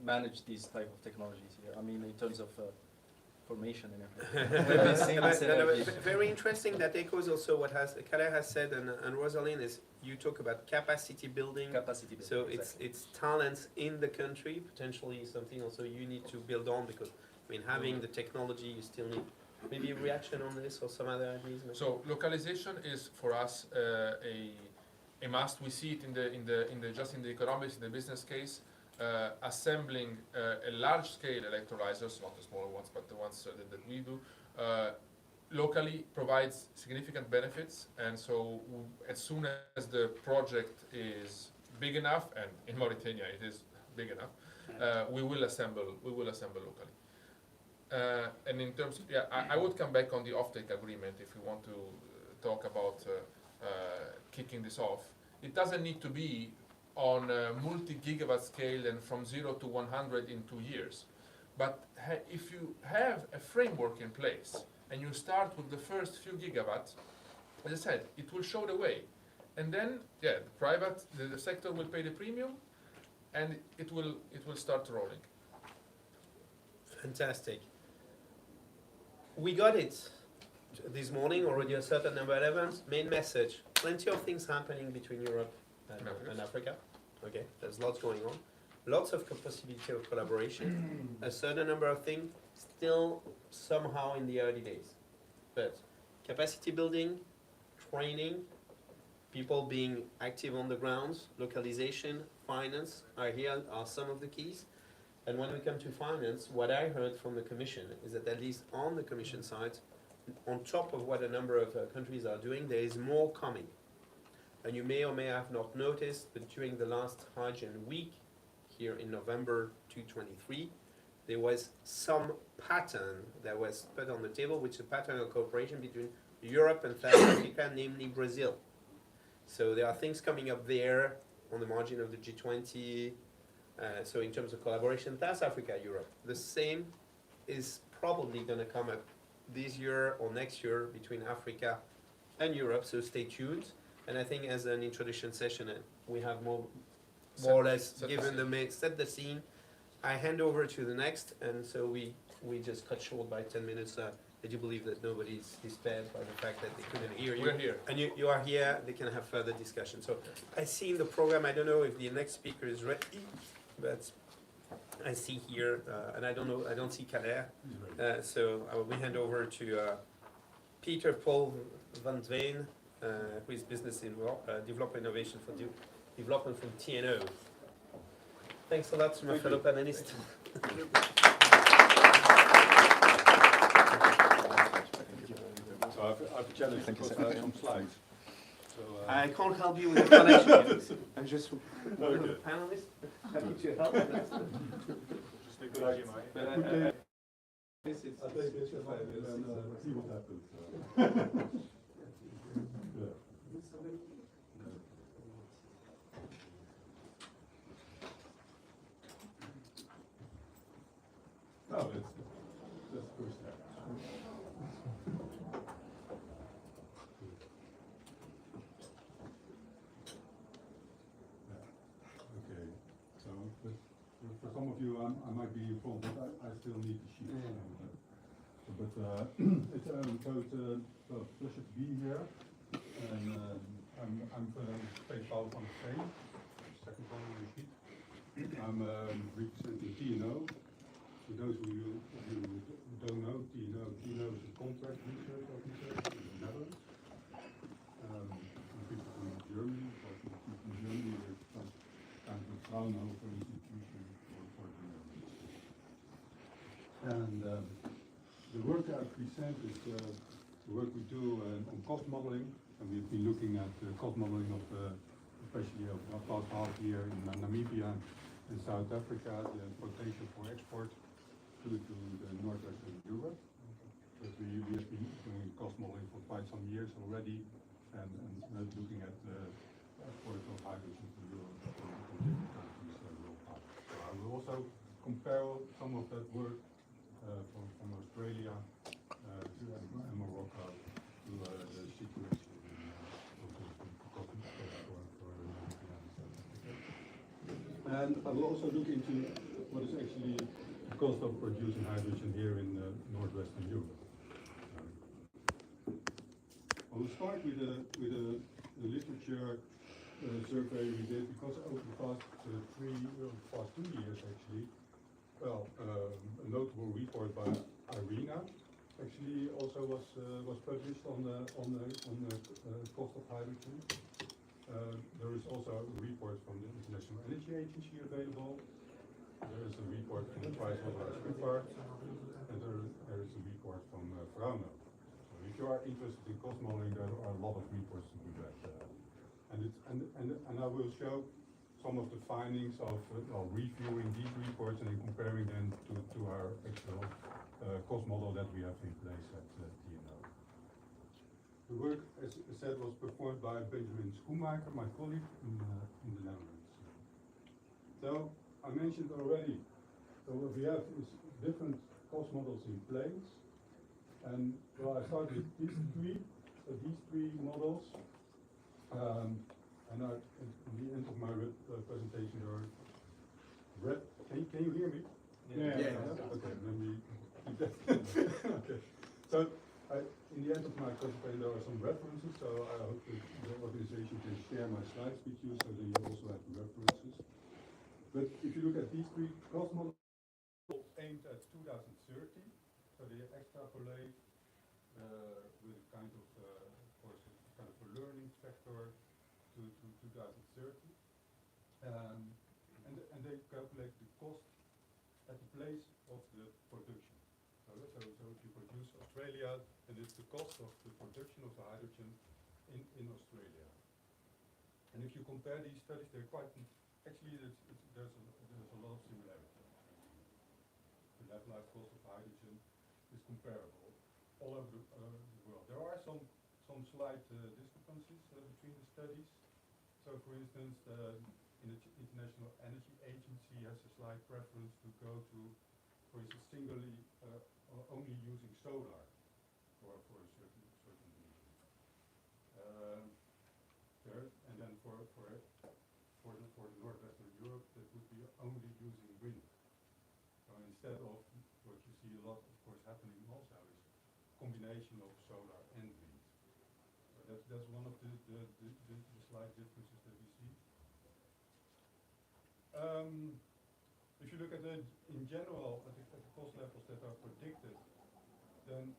manage these type of technologies here. In terms of formation and everything. Very interesting. That echoes also what Khaled has said and Rosalind is you talk about capacity building. So exactly. it's talents in the country, potentially something also you need to build on because having the technology you still need. Maybe a reaction on this or some other ideas? Maybe? So localization is for us a must. We see it in the just in the economics, in the business case. Assembling a large-scale electrolyzers, not the smaller ones, but the ones that we do, locally provides significant benefits. And so, as soon as the project is big enough, and in Mauritania it is big enough, we will assemble locally. And in terms, I would come back on the offtake agreement if we want to talk about kicking this off. It doesn't need to be on a multi-gigawatt scale and from 0 to 100 in 2 years. But if you have a framework in place and you start with the first few gigawatts, as I said, it will show the way. And then, the sector will pay the premium and it will start rolling. Fantastic. We got it this morning, already a certain number of events. Main message, plenty of things happening between Europe and Africa. Okay, there's lots going on. Lots of possibility of collaboration. A certain number of things still somehow in the early days. But capacity building, training, people being active on the grounds, localization, finance are some of the keys. And when we come to finance, what I heard from the Commission is that at least on the Commission side, on top of what a number of countries are doing, there is more coming. And you may or may have not noticed, but during the last Hydrogen Week, here in November 2023, there was some pattern that was put on the table, which is a pattern of cooperation between Europe and South Africa, namely Brazil. So there are things coming up there on the margin of the G20. So in terms of collaboration, South Africa, Europe. The same is probably going to come up this year or next year between Africa and Europe, so stay tuned. And I think as an introduction session, we have more or less set the scene. I hand over to the next, and so we just cut short by 10 minutes. I do believe that nobody is despaired by the fact that they couldn't hear you. We're here. And you are here, they can have further discussion. So I see in the program, I don't know if the next speaker is ready, but I see here, and I don't see Calais. So we hand over to Peter Paul van Zween, who is business developer innovation for development from TNO. Thanks a lot to my fellow panelists. So I've challenged to put some slides. So, I can't help you with the connection. I'm just one of the Okay. panelists. Happy to help. just a good HMI. This is I take this and see what happens. Yeah. No, that's the first step. Yeah. Okay. So, but for some of you, I might be in front, but I still need the sheet. But it's well, pleasure to be here, and I'm Peter Paul van der Veen, second one on the sheet. I'm representing TNO. For those of you who don't know, TNO is a contract research organization in the Netherlands. People from Germany, from Germany, we're kind of a Fraunhofer institution for the Netherlands. And the work I present is the work we do on cost modeling, and we've been looking at cost modeling of especially of the past half year in Namibia and South Africa, the potential for export to the northwestern Europe. But we have been doing cost modeling for quite some years already, and looking at the export of hydrogen to Europe from different countries worldwide. So I will also compare some of that work from Australia and Morocco to the situation for and I will also look into what is actually the cost of producing hydrogen here in northwestern Europe. I will start with the literature survey we did, because over the past 2 years actually, well, a notable report by Irina actually also was published on the cost of hydrogen. There is also a report from the International Energy Agency available. There is a report from PricewaterhouseCoopers, and there is a report from Frauno. So if you are interested in cost modeling, there are a lot of reports to be read. And I will show some of the findings of reviewing these reports and then comparing them to our actual cost model that we have in place at TNO. The work, as I said, was performed by Benjamin Schoenmaker, my colleague in the Netherlands. So I mentioned already, so what we have is different cost models in place. And well, I start with these three models. And at the end of my presentation, there are red. Can you hear me? Yeah. Okay, let me. Okay. So in the end of my presentation, there are some references. So I hope that the organization can share my slides with you, so that you also have the references. But if you look at these three cost models aimed at 2030, so they extrapolate with kind of a learning factor to 2030, and they calculate the cost at the place of the production. So if you produce Australia, then it's the cost of the production of the hydrogen in Australia. And if you compare these studies, they're quite actually there's a lot of similarity. The lab life cost of hydrogen is comparable all over the world. There are some slight discrepancies between the studies. So, for instance, the International Energy Agency has a slight preference to go to, for instance, singly only using solar for a certain region. And then for the northwestern Europe, that would be only using wind. So instead of what you see a lot, of course, happening also is combination of solar and wind. So that's one of the slight differences that we see. If you look at in general at the cost levels that are predicted, then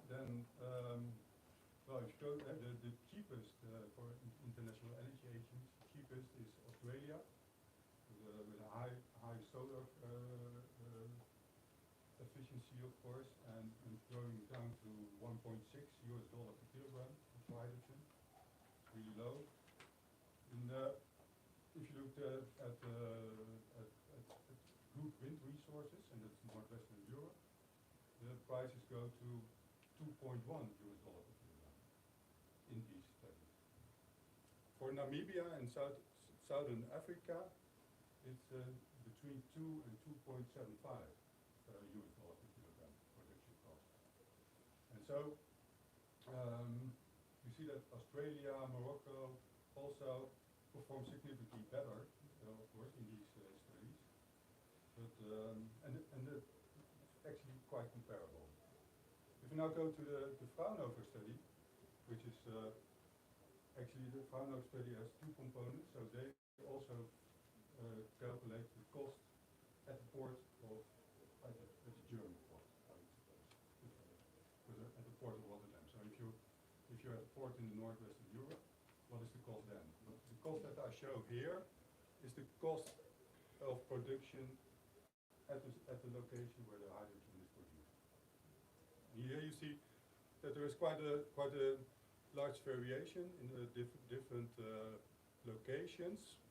well, if you go the cheapest for International Energy Agency, cheapest is Australia with a high solar efficiency, of course, and going down to $1.6 per kilogram of hydrogen, really low. looked at good wind resources, and that's northwestern Europe, the prices go to $2.1 per kilogram in these studies. For Namibia and Southern Africa, it's between 2 and 2.75 US dollar per kilogram production cost. And so you see that Australia, Morocco also perform significantly better, of course, in these studies. But it's actually quite comparable. If we now go to the Fraunhofer study, which is actually the Fraunhofer study has two components, so they also calculate the cost at the port of, at the German port, I would suppose, at the port of Rotterdam. So if you're at a port in the northwestern Europe, what is the cost then? But the cost that I show here is the cost of production at the location where the hydrogen is produced. And here you see that there is quite a large variation in the different locations.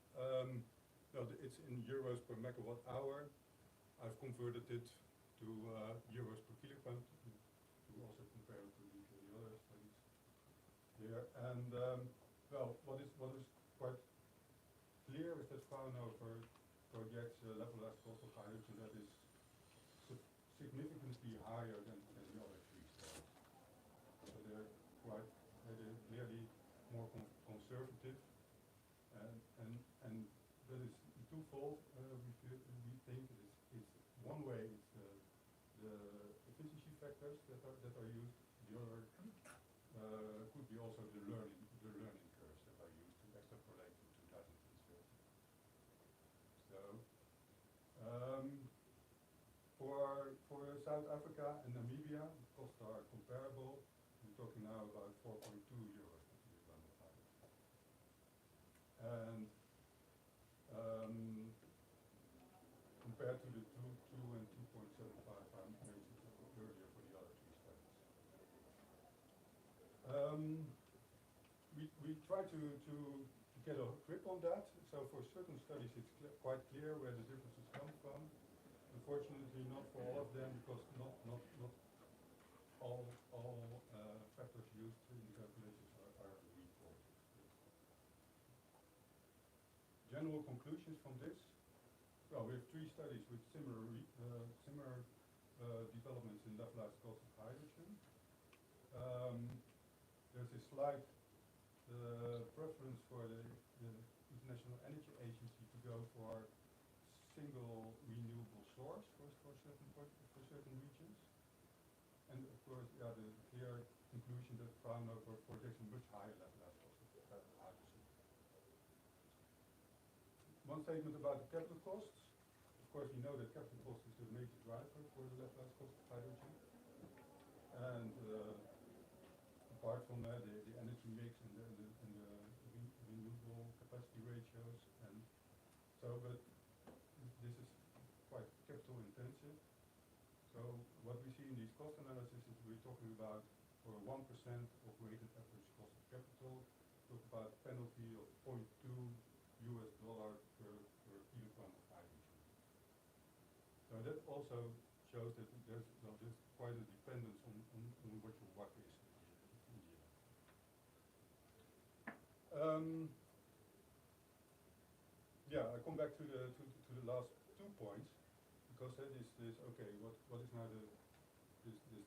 It's in euros per megawatt hour. I've converted it to euros per kilogram to also compare it to the other studies here. And what is quite clear is that Fraunhofer projects levelized cost of hydrogen that is significantly higher than the other three studies. So they're clearly more conservative, and that is twofold. We think it's one way it's the efficiency factors that are used. The other could be also the learning curves that are used to extrapolate to 2030. So for South Africa and Namibia, the costs are comparable. We're talking now about 4.2 euros per kilogram of hydrogen. And compared to the 2 and 2.75 I mentioned earlier for the other three studies. We try to get a grip on that. So for certain studies it's quite clear where the differences come from. Unfortunately not for all of them, because not all factors used in the calculations are equal. General conclusions from this. Well, we have three studies with similar developments in levelized cost of hydrogen. There's a slight preference for the International Energy Agency to go for single renewable source for certain regions. And of course, the clear conclusion that Fraunhofer projects a much higher levelized cost of hydrogen. One statement about the capital costs. Of course, we know that capital cost is the major driver for the levelized cost of hydrogen. And apart from that, the energy mix and the renewable capacity ratios, and so, but this is quite capital intensive. So what we see in these cost analysis is we're talking about for 1% of weighted average cost of capital, talk about a penalty of $0.2 per kilogram of hydrogen. So that also shows that there's quite a dependence on what your WACC is in the end. I come back to the last 2 points, because that is this. Okay, what is now this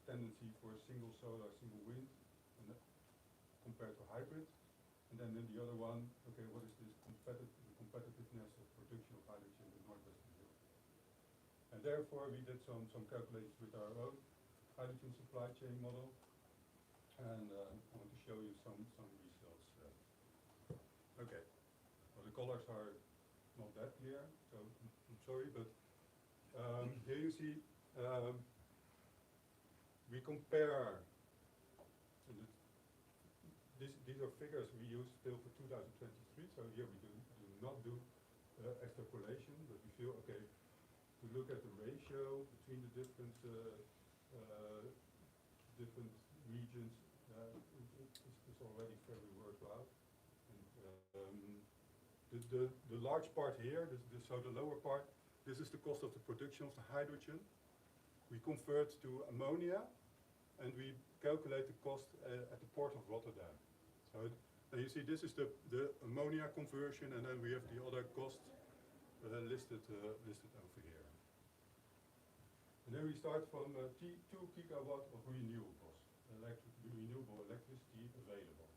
tendency for single solar, single wind, and compared to hybrid, and then the other one. Okay, what is this competitiveness of production of hydrogen in northwestern Europe? And therefore, we did some calculations with our own hydrogen supply chain model, and I want to show you some results. Okay, well, the colors are not that clear, so I'm sorry, but here you see we compare. These are figures we use still for 2023. So here we do not do extrapolation, but we feel okay to look at the ratio between the different regions. It's already fairly worthwhile. And The large part here, so the lower part, this is the cost of the production of the hydrogen. We convert to ammonia, and we calculate the cost at the port of Rotterdam. So and you see this is the ammonia conversion, and then we have the other costs listed over here. And then we start from 2 gigawatt of renewable electricity available.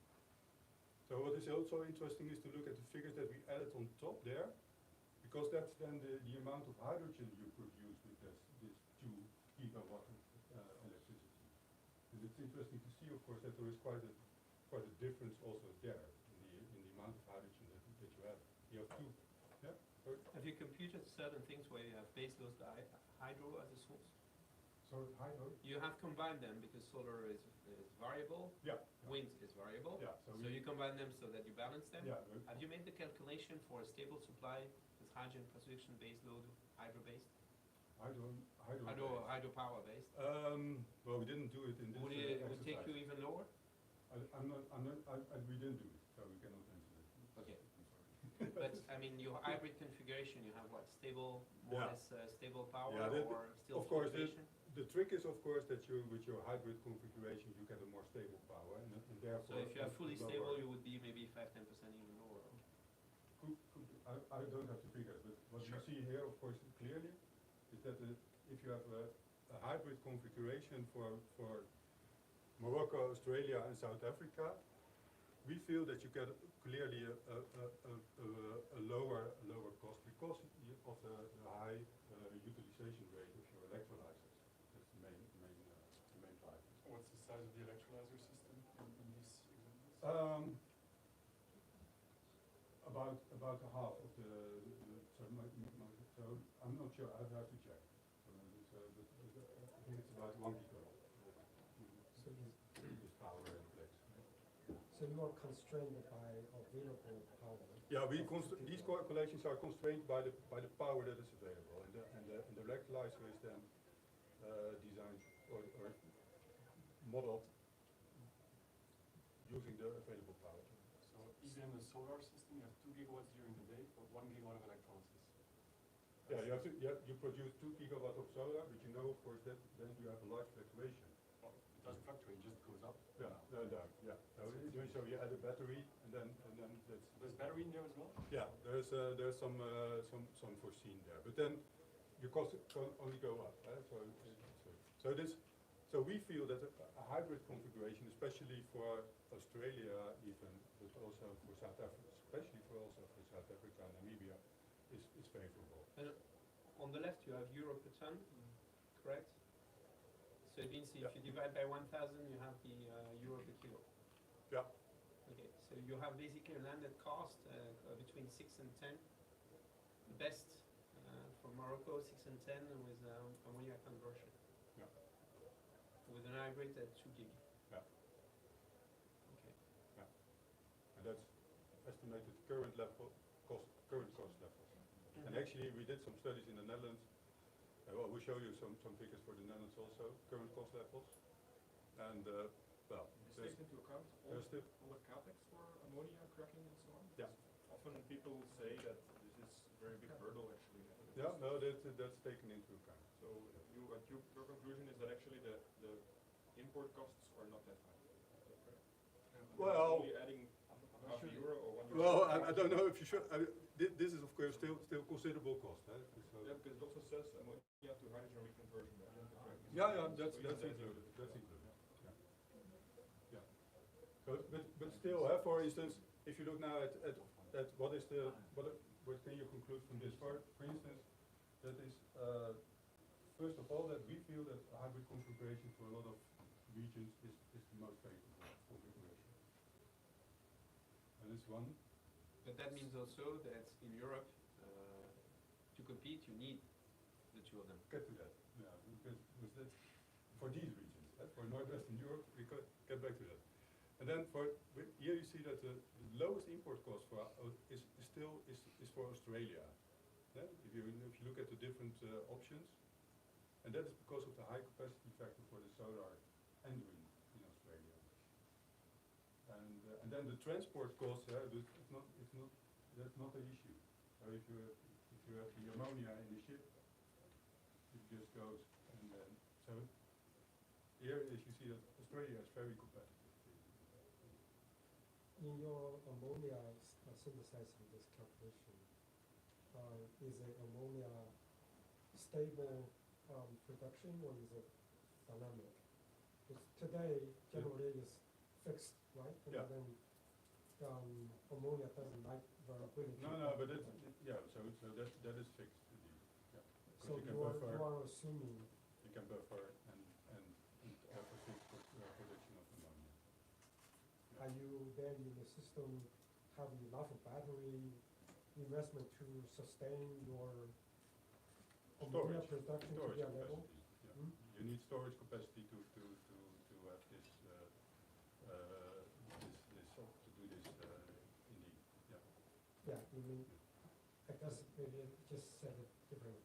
So what is also interesting is to look at the figures that we added on top there, because that's then the amount of hydrogen you produce with this 2 gigawatt of electricity. And it's interesting to see, of course, that there is quite a difference also there in the amount of hydrogen that you have. You have two. Yeah. Sorry? Have you computed certain things where you have baseload hydro as a source? So hydro. You have combined them because solar is variable, Yeah. wind is variable. Yeah. So you combine them so that you balance them. Yeah. Have you made the calculation for a stable supply with hydrogen production baseload hydro-based? Hydropower based? Well, we didn't do it in this Would it exercise. take you even lower? We didn't do it, so we cannot answer it. Okay. I'm sorry. But I mean, your hybrid configuration, you have what, stable, more or Yeah. less stable power Yeah, or still of course, fluctuation? the trick is, of course, that with your hybrid configuration, you get a more stable power, and therefore. So if you are fully lower. stable, you would be maybe 5–10% even lower. I don't have the figures, but what you see here, of course, clearly, is that if you have a hybrid configuration for Morocco, Australia, and South Africa, we feel that you get clearly a lower cost because of the high utilization rate of your electrolyzers. That's the main driver. What's the size of the electrolyzer system in these examples? About a half of so I'm not sure. I have to check. I think it's about 1 gigawatt. So This power in place. so you are constrained by available power? Yeah, these calculations are constrained by the power that is available, and the electrolyzer is then designed or modeled using the available power. So even in the solar system, you have 2 gigawatts during the day, but 1 gigawatt of electrolysis. Yeah, you produce 2 gigawatt of solar, but you know, of course, that then you have a large fluctuation. Well, it doesn't fluctuate, it just goes up. Yeah, yeah. So you add a battery, and then that's. There's battery in there as well? Yeah, there's some foreseen there, but then your costs can only go up. So we feel that a hybrid configuration, especially for Australia even, but also for South Africa, South Africa and Namibia, is favorable. And on the left, you have euro per ton, correct? So it means if you divide by 1,000, you have the euro per kilo. Yeah. Okay, so you have basically a landed cost between 6 and 10. The best for Morocco, 6 and 10 with ammonia conversion. Yeah. With an hybrid at 2 gig. Yeah. Okay. And that's estimated current cost levels. And actually, we did some studies in the Netherlands. Well, we'll show you some figures for the Netherlands also, current cost levels. And well, Is this taken into account all the capex for ammonia cracking and so on? Yeah. Often people say that this is a very big hurdle actually. Yeah, no, that's taken into account. So your conclusion is that actually the import costs are not that high. Is that correct? Well, only adding half a euro or 1 euro. well, I don't know if you should. This is of course still considerable cost. So, Yeah, because it also says ammonia to hydrogen reconversion. yeah, that's included. That's included. Yeah. So, but still, for instance, if you look now at what can you conclude from this? For instance, that is first of all that we feel that a hybrid configuration for a lot of regions is the most favorable configuration. And this one. But that means also that in Europe, to compete, you need the two of them. Get to that. Yeah, because that's for these regions. For Northwestern Europe, we could get back to that. And then here you see that the lowest import cost for is for Australia. Yeah? If you look at the different options, and that is because of the high capacity factor for the solar and wind in Australia. And then the transport costs, that's not an issue. So if you have the ammonia in the ship, it just goes and then so here as you see that Australia is very competitive. In your ammonia synthesizing this calculation, is it ammonia stable production or is it dynamic? Because today generally is fixed, right? And Yeah. then ammonia doesn't like variability. No, but it's yeah. So that is fixed indeed. Yeah. So You can you buffer. are assuming. You can buffer and have a fixed production of ammonia. Are you then in the system have enough battery investment to sustain your ammonia production to be a level? Capacity. Yeah. Hmm? You need storage capacity to have this to do this indeed. Yeah. Yeah, you mean, I guess maybe I just said it differently.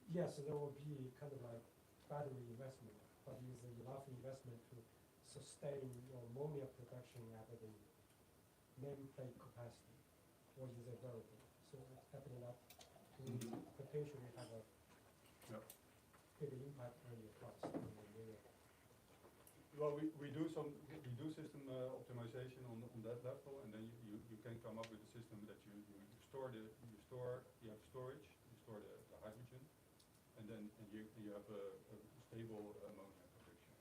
Yes, there will be kind of like battery investment, but is there enough investment to sustain your ammonia production at the nameplate capacity, or is it variable? So it's happening up to potentially have a Yeah. big impact on your cost on the ammonia. Well, we do system optimization on that level, and then you can come up with a system that you have storage, you store the hydrogen, and then you have a stable ammonia production.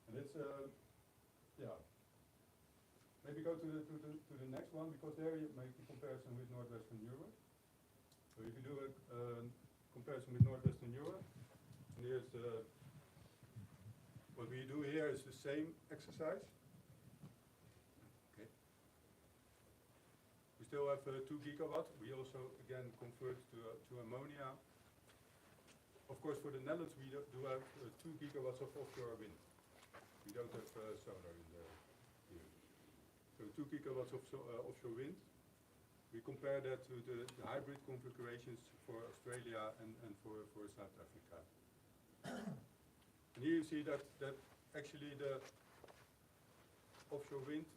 And it's yeah. Maybe go to the next one, because there you make a comparison with Northwestern Europe. So if you do a comparison with Northwestern Europe, and here's what we do here is the same exercise. Okay. We still have 2 gigawatt. We also again convert to ammonia. Of course, for the Netherlands we do have 2 gigawatts of offshore wind. We don't have solar in there here. So 2 gigawatts of offshore wind. We compare that to the hybrid configurations for Australia and for South Africa. And here you see that actually the offshore wind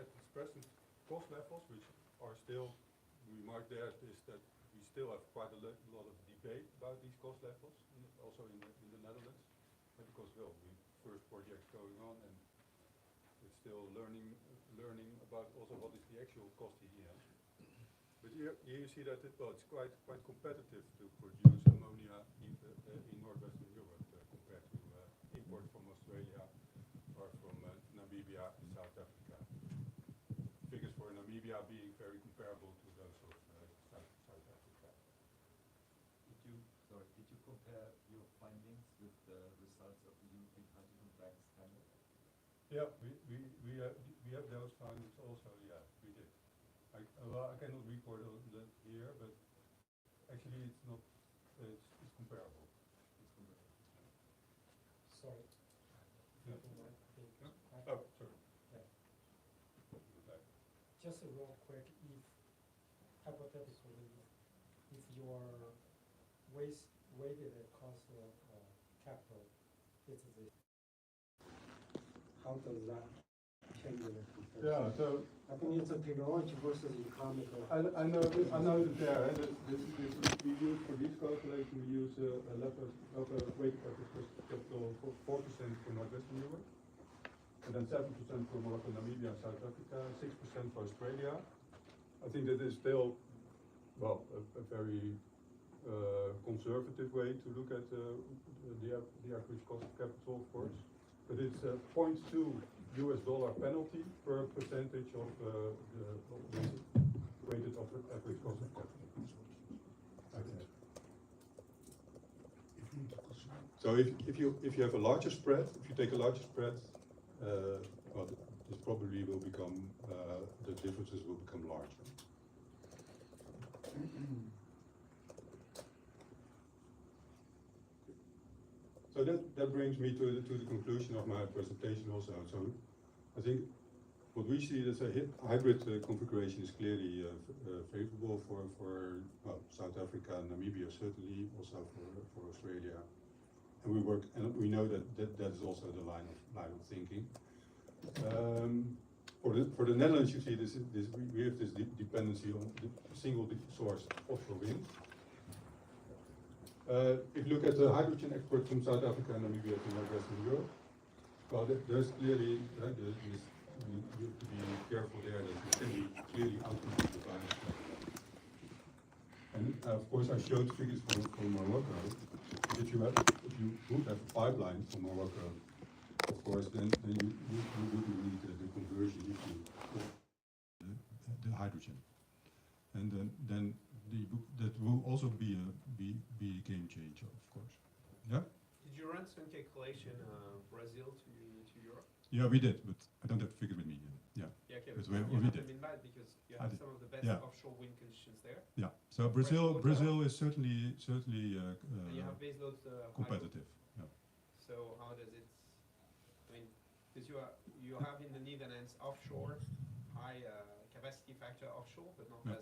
at its present cost levels, which are still, we mark there, is that we still have quite a lot of debate about these cost levels, also in the Netherlands, because well, we first projects going on and we're still learning about also what is the actual cost here. But here you see that it's quite competitive to produce ammonia in Northwestern Europe compared to import from Australia or from Namibia and South Africa. Figures for Namibia being very comparable to those of South Africa. Did you compare your findings with the results of the European Hydrogen Flag Standard? Yeah, we have those findings also. Yeah, we did. Well, I cannot report on that here, but actually it's not. It's comparable. It's comparable. Sorry. Yeah. Yeah. Oh, sorry. Yeah. Just real quick, if hypothetically, if your weighted cost of capital is this, how does that change in the comparison? Yeah. So I think it's a technology versus economic. I know that there. We use for this calculation we use a weighted average cost of capital for 4% for Northwestern Europe, and then 7% for Morocco, Namibia, and South Africa, 6% for Australia. I think that is still, well, a very conservative way to look at the average cost of capital, of course. But it's $0.2 penalty per percentage of the weighted average cost of capital. Okay. So if you have a larger spread, if you take a larger spread, well, this probably will become the differences will become larger. So that brings me to the conclusion of my presentation also. So I think what we see as a hybrid configuration is clearly favorable for well, South Africa, Namibia certainly, also for Australia. And we know that is also the line of thinking. For the Netherlands, you see we have this dependency on the single source offshore wind. If you look at the hydrogen export from South Africa and Namibia to Western Europe, well, there's clearly, you have to be careful there that it can be clearly outcompeted by others. And of course, I showed figures from Morocco. If you would have a pipeline from Morocco, of course, then you would need the conversion into the hydrogen, and then that will also be a game changer, of course. Yeah. Did you run some calculation, Brazil to Europe? Yeah, we did, but I don't have the figure with me. Yeah. Yeah, okay, But but you we have did. them in mind because you have some of the best Yeah. offshore wind conditions there. Yeah. So Brazil is certainly And you have baseload hydro. competitive. Yeah. So how does it? I mean, because you have in the Netherlands offshore high capacity factor offshore, but not Yeah.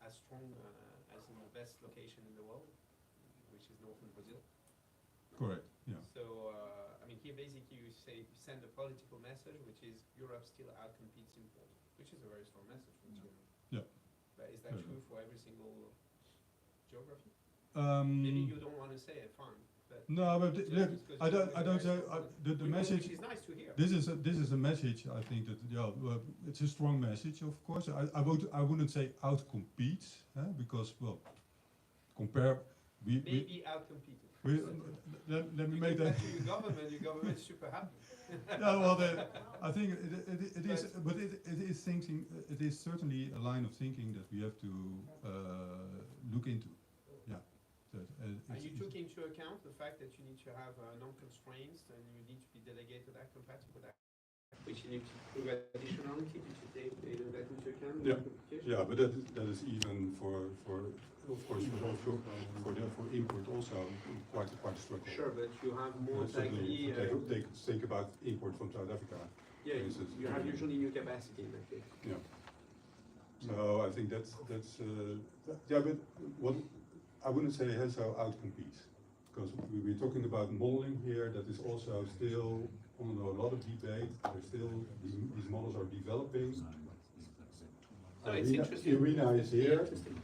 as strong as in the best location in the world, which is northern Brazil. Correct. Yeah. So I mean, here basically you send a political message, which is Europe still outcompetes import, which is a very strong message from China. Yeah. But is that true for every single geography? Um, Maybe you don't want to say it, fine. But No, but I don't say the message. It's nice to hear. This is a message. I think that well, it's a strong message, of course. I wouldn't say outcompete, because well, compare. Maybe outcompeted. Let me You make get that. back to your government's super happy. Yeah, well, I think it is, but it is thinking. It is certainly a line of thinking that we have to look into. Yeah. And you took into account the fact that you need to have non-constraints and you need to be delegated act compatible with that, which you need to prove additionality. Did you take that into account? Yeah, but that is even for of course for import also quite a struggle. Sure, but you have more Certainly, likely. think about import from South Africa. Yeah, for instance. you have usually new capacity in that case. Yeah. So I think that's yeah, but what I wouldn't say has how outcompetes, because we're talking about modeling here. That is also still under a lot of debate. There's still these models are developing. No, it's interesting. Irina is here. Interesting.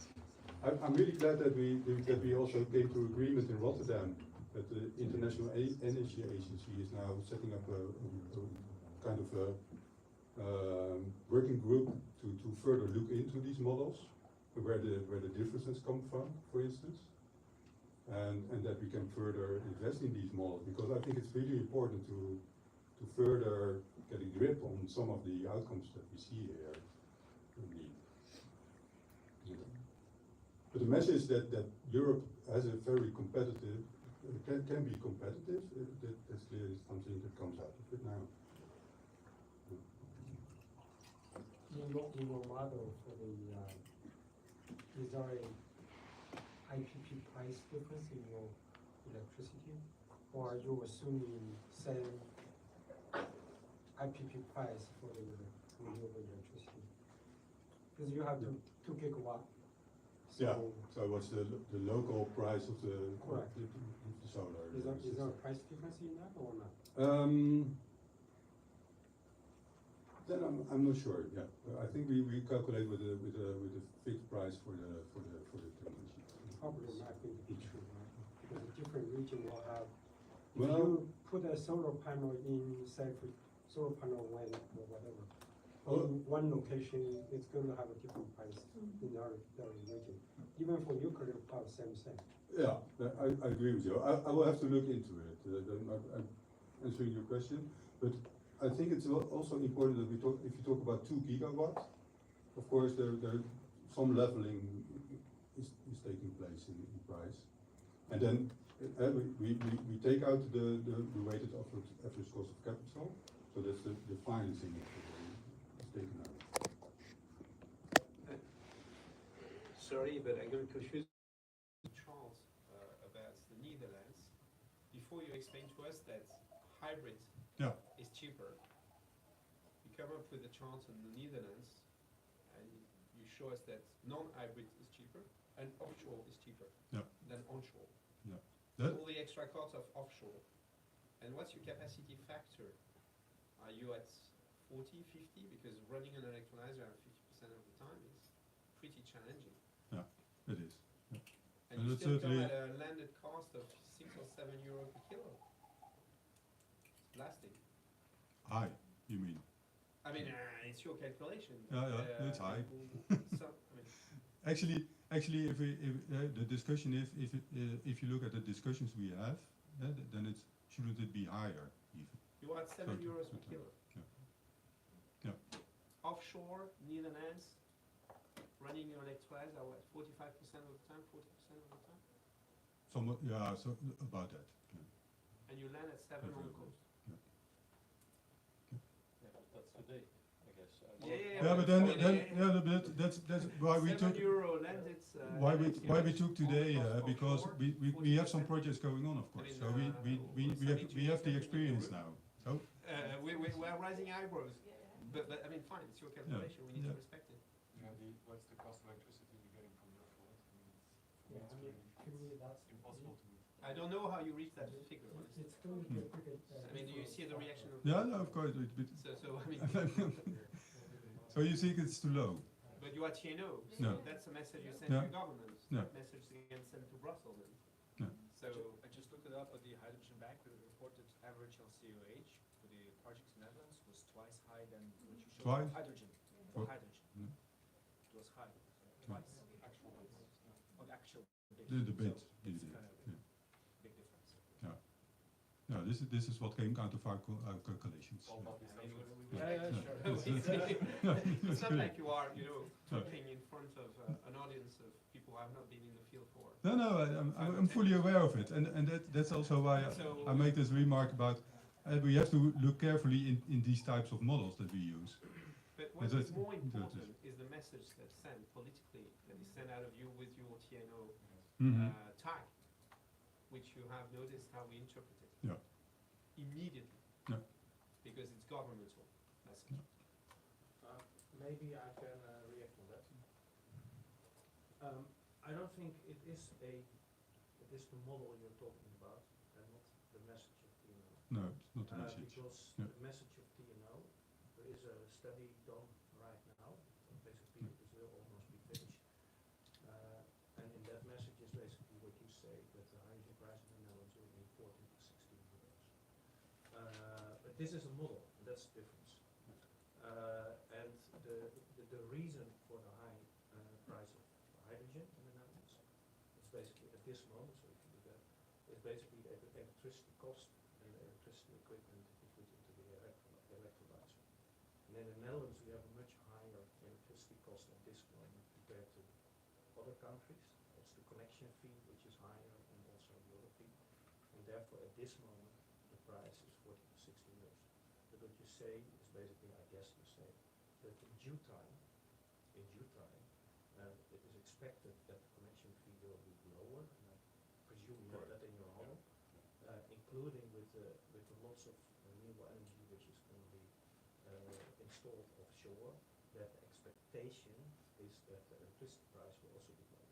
I'm really glad that we also came to agreement in Rotterdam that the International Energy Agency is now setting up a kind of a working group to further look into these models, where the differences come from, for instance, and that we can further invest in these models, because I think it's really important to further get a grip on some of the outcomes that we see here. Indeed. But the message that Europe has a very competitive, can be competitive, that's clearly something that comes out of it now. In your model for the, is there a IPP price difference in your electricity? Or are you assuming same IPP price for the renewable electricity? Because you have 2 gigawatt. So Yeah, so what's the local price of the, Correct. the solar? is there a price difference in that or not? Then I'm not sure. Yeah, I think we calculate with a fixed price for the technology. Probably not going to be true, right? Because a different region will have, if Well, you put a solar panel in, say, for solar panel wind or whatever, Oh. in one location, it's going to have a different price in our region. Even for nuclear power, same. Yeah, I agree with you. I will have to look into it. I'm answering your question, but I think it's also important that we talk. If you talk about 2 gigawatts, of course there some leveling is taking place in price, and then we take out the weighted average cost of capital, so that's the financing is taken out. Sorry, but I'm going to confuse Charles about the Netherlands. Before you explain to us that hybrid is cheaper, you come up with a chart in the Netherlands and you show us that non-hybrid is cheaper and offshore is cheaper than onshore. Yeah. All the extra costs of offshore. And what's your capacity factor? Are you at 40, 50, because running an electrolyzer at 50% of the time is pretty challenging. It is. Yeah. And And you it's still come certainly- at a landed cost of 6 or 7 euro per kilo. It's blasting. High, you mean? I mean, it's your calculation. Yeah, it's high. So, I mean, Actually, if the discussion, if you look at the discussions we have, then it's shouldn't it be higher even? you are at 7 So- euros per kilo. Yeah. Offshore, Netherlands, running your electrolyzer, what, 45% of the time, 40% of the time? So about that. Yeah. And you land at 7 on the Absolutely. coast. Yeah, but that's today, I guess. Yeah, but then that's why we 7 took euro landed. why we took today on the coast because offshore, we have some 40%. projects going on, of course. mean, So we have the Salitre experience is now. So we are rising eyebrows. But I mean, fine, it's your calculation, we need to Yeah. respect it. What's the cost of electricity you're getting from your floor? I mean, Yeah, I mean, to me, that's. impossible to move. I don't know how you reach that figure, honestly. It's going to be a bigger. I mean, do you see the reaction of? yeah, no, of course. So I mean, So you think it's too low? but you are TNO, so No. that's a message you send No. to your government. No. That message again sent to Brussels then. No. So, I just looked it up at the Hydrogen Bank. The reported average LCOH for the projects in Netherlands was twice high than what you showed Twice? for hydrogen. For- For hydrogen. No. It was high, twice. Actual on actual The bid, So it's indeed. kind of Yeah. big difference. No, this is what came out of our calculations. All about the I mean, assumptions. it's not like you are, No. talking in front of an audience of people who have not been in the field for. No, I'm fully aware of it, and that's also why So- I make this remark about we have to look carefully in these types of models that we use. But what Yes, is more that is- important is the message that's sent politically, that is sent out of you with your TNO Mhm. tag, which you have noticed how we interpret it. Yeah. Immediately. Yeah. Because it's governmental message. Maybe I can react on that. I don't think it is the model you're talking about and not the message of TNO. No, it's not a message. Because Yeah. the message of TNO, there is a study done right now, basically it will almost be finished. And in that message is basically what you say, that the hydrogen price in the Netherlands will be 14 to 16 euros. But this is a model, and that's the difference. And the reason for the high price of hydrogen in the Netherlands is basically at this moment, so if you do that, is basically the electricity cost and the electricity equipment you put into the electrolyzer. And in the Netherlands we have a much higher electricity cost at this moment compared to other countries. It's the connection fee which is higher and also the other fee. And therefore at this moment the price is 40 to 60 euros. But what you say is basically, I guess you say, that in due time, it is expected that the connection fee will be lower, and I presume you have that in your model, including with the lots of renewable energy which is going to be installed offshore, that the expectation is that the electricity price will also be lower.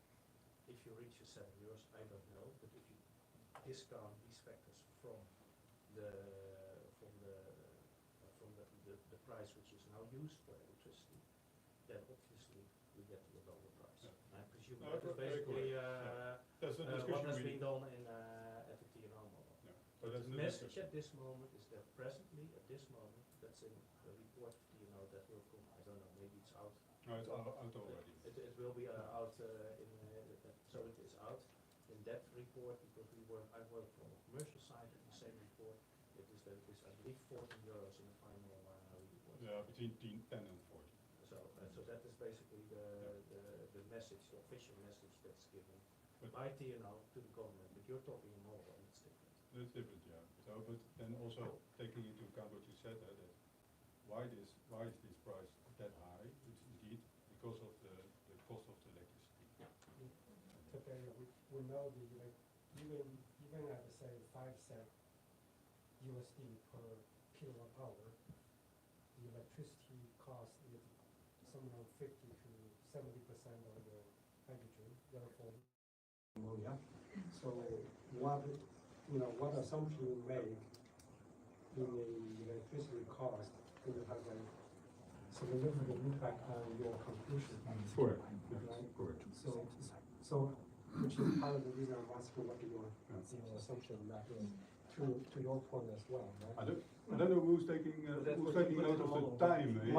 If you reach the 7 euros, I don't know, but if you discount these factors from the price which is now used for electricity, then obviously we get to a lower price. I presume No, that is very basically That's the what discussion has we been need. done in at the TNO model. Yeah. So But that's the the message discussion. at this moment is that presently, at this moment, that's in the report of TNO that will come, I don't know, maybe it's out. No, it's out already. It will be out so it is out in that report because I work from the commercial side of the same report. It is I believe 14 euros in the final report. Yeah, between 10 and 40. So that is basically the message, the official message that's given But- by TNO to the government. But you're talking a model and it's different. That's different, yeah. So, but then also taking into account what you said, that why is this price that high? It's indeed because of the cost of the electricity. Today, we know even at say 5 cent USD per kilowatt hour, the electricity cost is somewhere 50 to 70% of the hydrogen, therefore ammonia. So what assumption you make in the electricity cost going to have a significant impact on your conclusion. Correct. Right? Correct. So, which is part of the reason I'm asking what your assumption on that is, to your point as well, right? I don't know who's taking note of the time. Eh?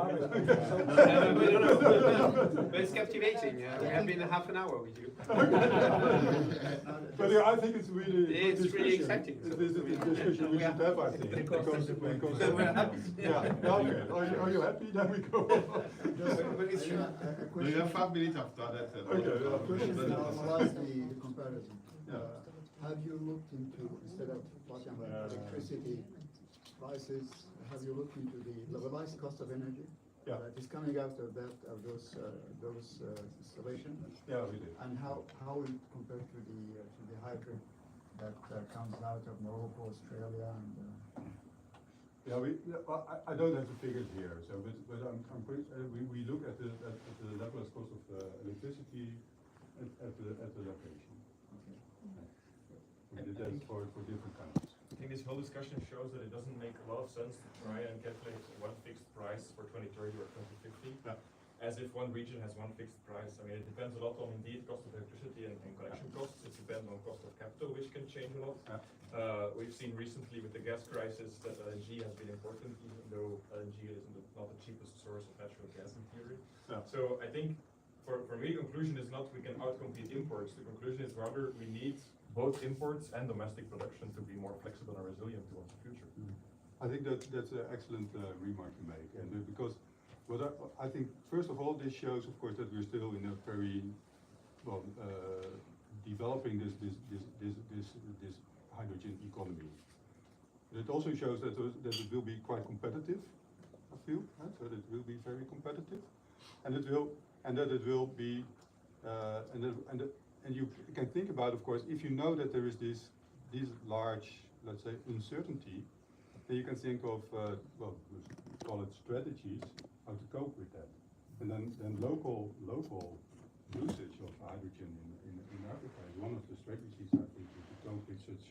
But it's captivating. We have been half an hour with you. But yeah, I think it's really It's really exciting. This is the discussion we should have, I think, because we're happy. Yeah. Okay. Are you happy? Then we go. But it's true. We have 5 minutes after that. Okay. A question to analyze the comparison. Yeah. Have you looked into, instead of talking about electricity prices, have you looked into the levelized cost of energy? Yeah. That is coming out of that, of those installations? Yeah, we did. And how will it compare to the hydro that comes out of Morocco, Australia, and Yeah, I don't have the figures here. So, but I'm pretty. We look at the levelized cost of electricity at the location. We did that for different countries. I think this whole discussion shows that it doesn't make a lot of sense to try and calculate one fixed price for 2030 or 2050, as if one region has one fixed price. I mean, it depends a lot on indeed cost of electricity and connection costs. It depends on cost of capital, which can change a lot. We've seen recently with the gas crisis that LNG has been important, even though LNG is not the cheapest source of natural gas in theory. So I think for me, the conclusion is not we can outcompete imports. The conclusion is rather we need both imports and domestic production to be more flexible and resilient towards the future. I think that's an excellent remark to make, and because what I think first of all this shows, of course, that we're still in a very well developing this hydrogen economy. But it also shows that it will be quite competitive. I feel so that it will be very competitive, and that it will be and you can think about, of course, if you know that there is this large, let's say, uncertainty, then you can think of, well, let's call it strategies, how to cope with that. And then local usage of hydrogen in Africa is one of the strategies, I think, to cope with such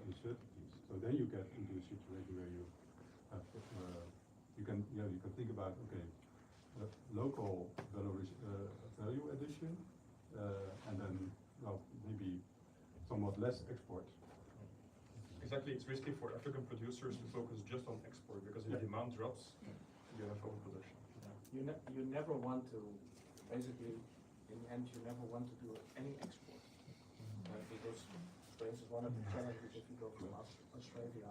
uncertainties. So then you get into a situation where you have, you can think about, okay, local value addition, and then, well, maybe somewhat less export. Exactly, it's risky for African producers to focus just on export because if demand drops, you have overproduction. You never want to, basically, in the end, you never want to do any export. Because, for instance, one of the challenges if you go from Australia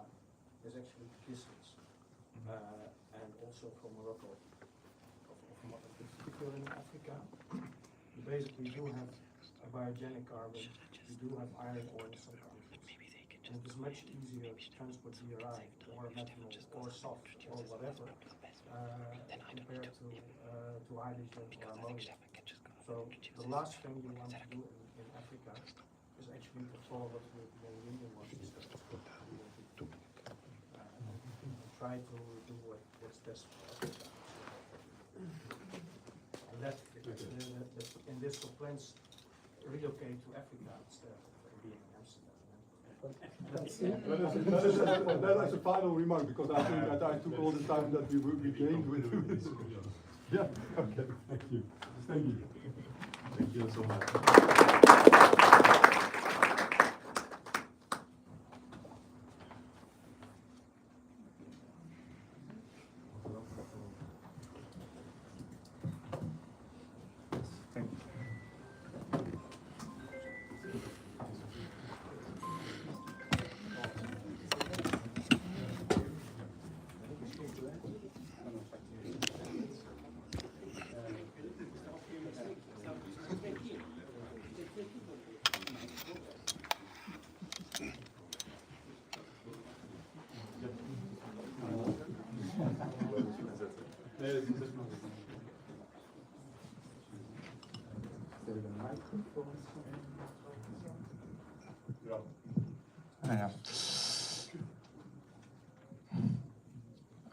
is actually distance. And also from Morocco, particularly in Africa. You basically do have a biogenic carbon, you do have iron ore in some countries. And it is much easier to transport DRI or methanol or soft or whatever compared to hydrogen or ammonia. So the last thing you want to do in Africa is actually to follow what the European Union wants to do. Try to do what's best for Africa. And that, in this plans relocate to Africa instead of being in Amsterdam. That is a final remark, because I think that I took all the time that we gained with this. Yeah, okay, thank you. Thank you. Thank you so much.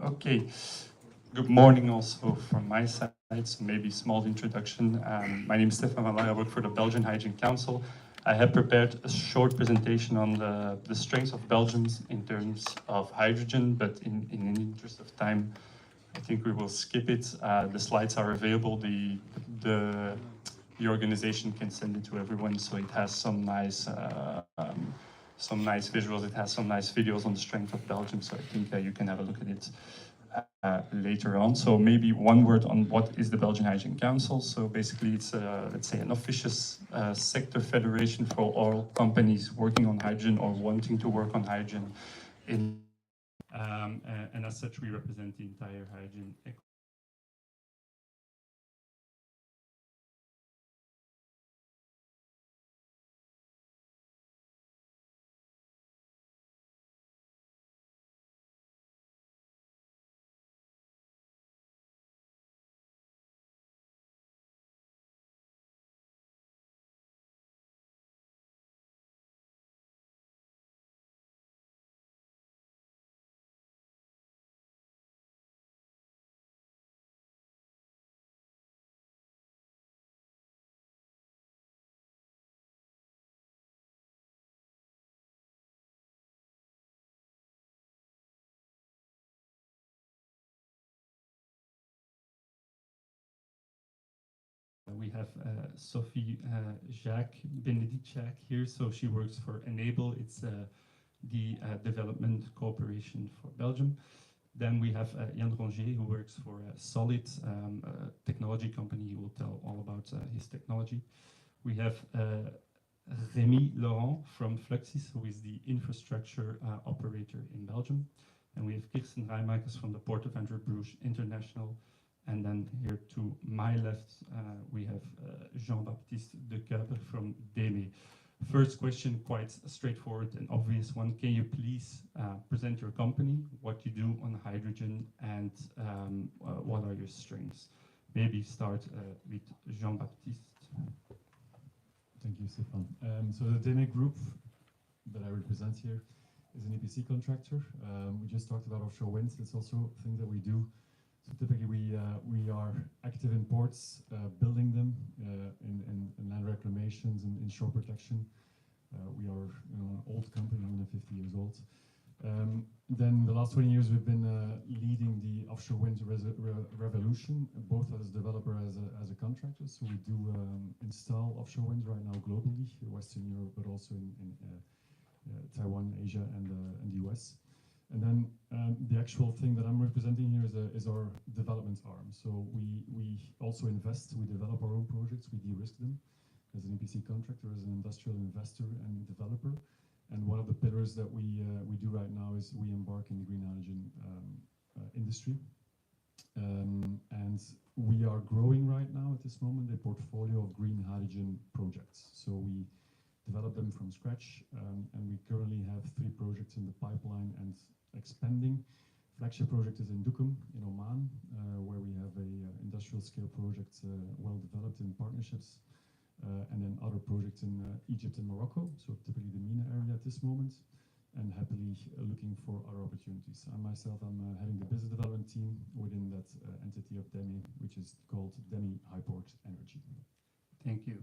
Okay, good morning also from my side, so maybe small introduction. My name is Stefan van Laar, I work for the Belgian Hydrogen Council. I have prepared a short presentation on the strengths of Belgium in terms of hydrogen, but in the interest of time, I think we will skip it. The slides are available. The organization can send it to everyone, so it has some nice visuals. It has some nice videos on the strength of Belgium, so I think you can have a look at it later on. So maybe one word on what is the Belgian Hydrogen Council. So basically it's, let's say, an officious sector federation for all companies working on hydrogen or wanting to work on hydrogen. And as such, we represent the entire hydrogen ecosystem. We have Sophie Benedict Jacques here, so she works for Enable. It's the development cooperation for Belgium. Then we have Jan Rongier, who works for Solid, a technology company. He will tell all about his technology. We have Rémi Laurent from Fluxys, who is the infrastructure operator in Belgium. And we have Kirsten Rijmakers from the Port of Antwerp Bruges International. And then here to my left, we have Jean-Baptiste de Kuiper from DEME. First question, quite a straightforward and obvious one. Can you please present your company, what you do on hydrogen, and what are your strengths? Maybe start with Jean-Baptiste. Thank you, Stefan. So the DEME group that I represent here is an EPC contractor. We just talked about offshore wind. It's also a thing that we do. So typically we are active in ports, building them, in land reclamations and in shore protection. We are an old company, 150 years old. Then the last 20 years we've been leading the offshore wind revolution, both as a developer as a contractor. So we do install offshore wind right now globally, Western Europe, but also in Taiwan, Asia, and the US. And then the actual thing that I'm representing here is our development arm. So we also invest, we develop our own projects, we de-risk them as an EPC contractor, as an industrial investor and developer. And one of the pillars that we do right now is we embark in the green hydrogen industry. And we are growing right now at this moment a portfolio of green hydrogen projects. So we develop them from scratch, and we currently have 3 projects in the pipeline and expanding. Flagship project is in Duqm in Oman, where we have a industrial scale project well developed in partnerships, and then other projects in Egypt and Morocco, so typically the MENA area at this moment, and happily looking for other opportunities. I myself am heading the business development team within that entity of DEME, which is called DEME Hyport Energy. Thank you.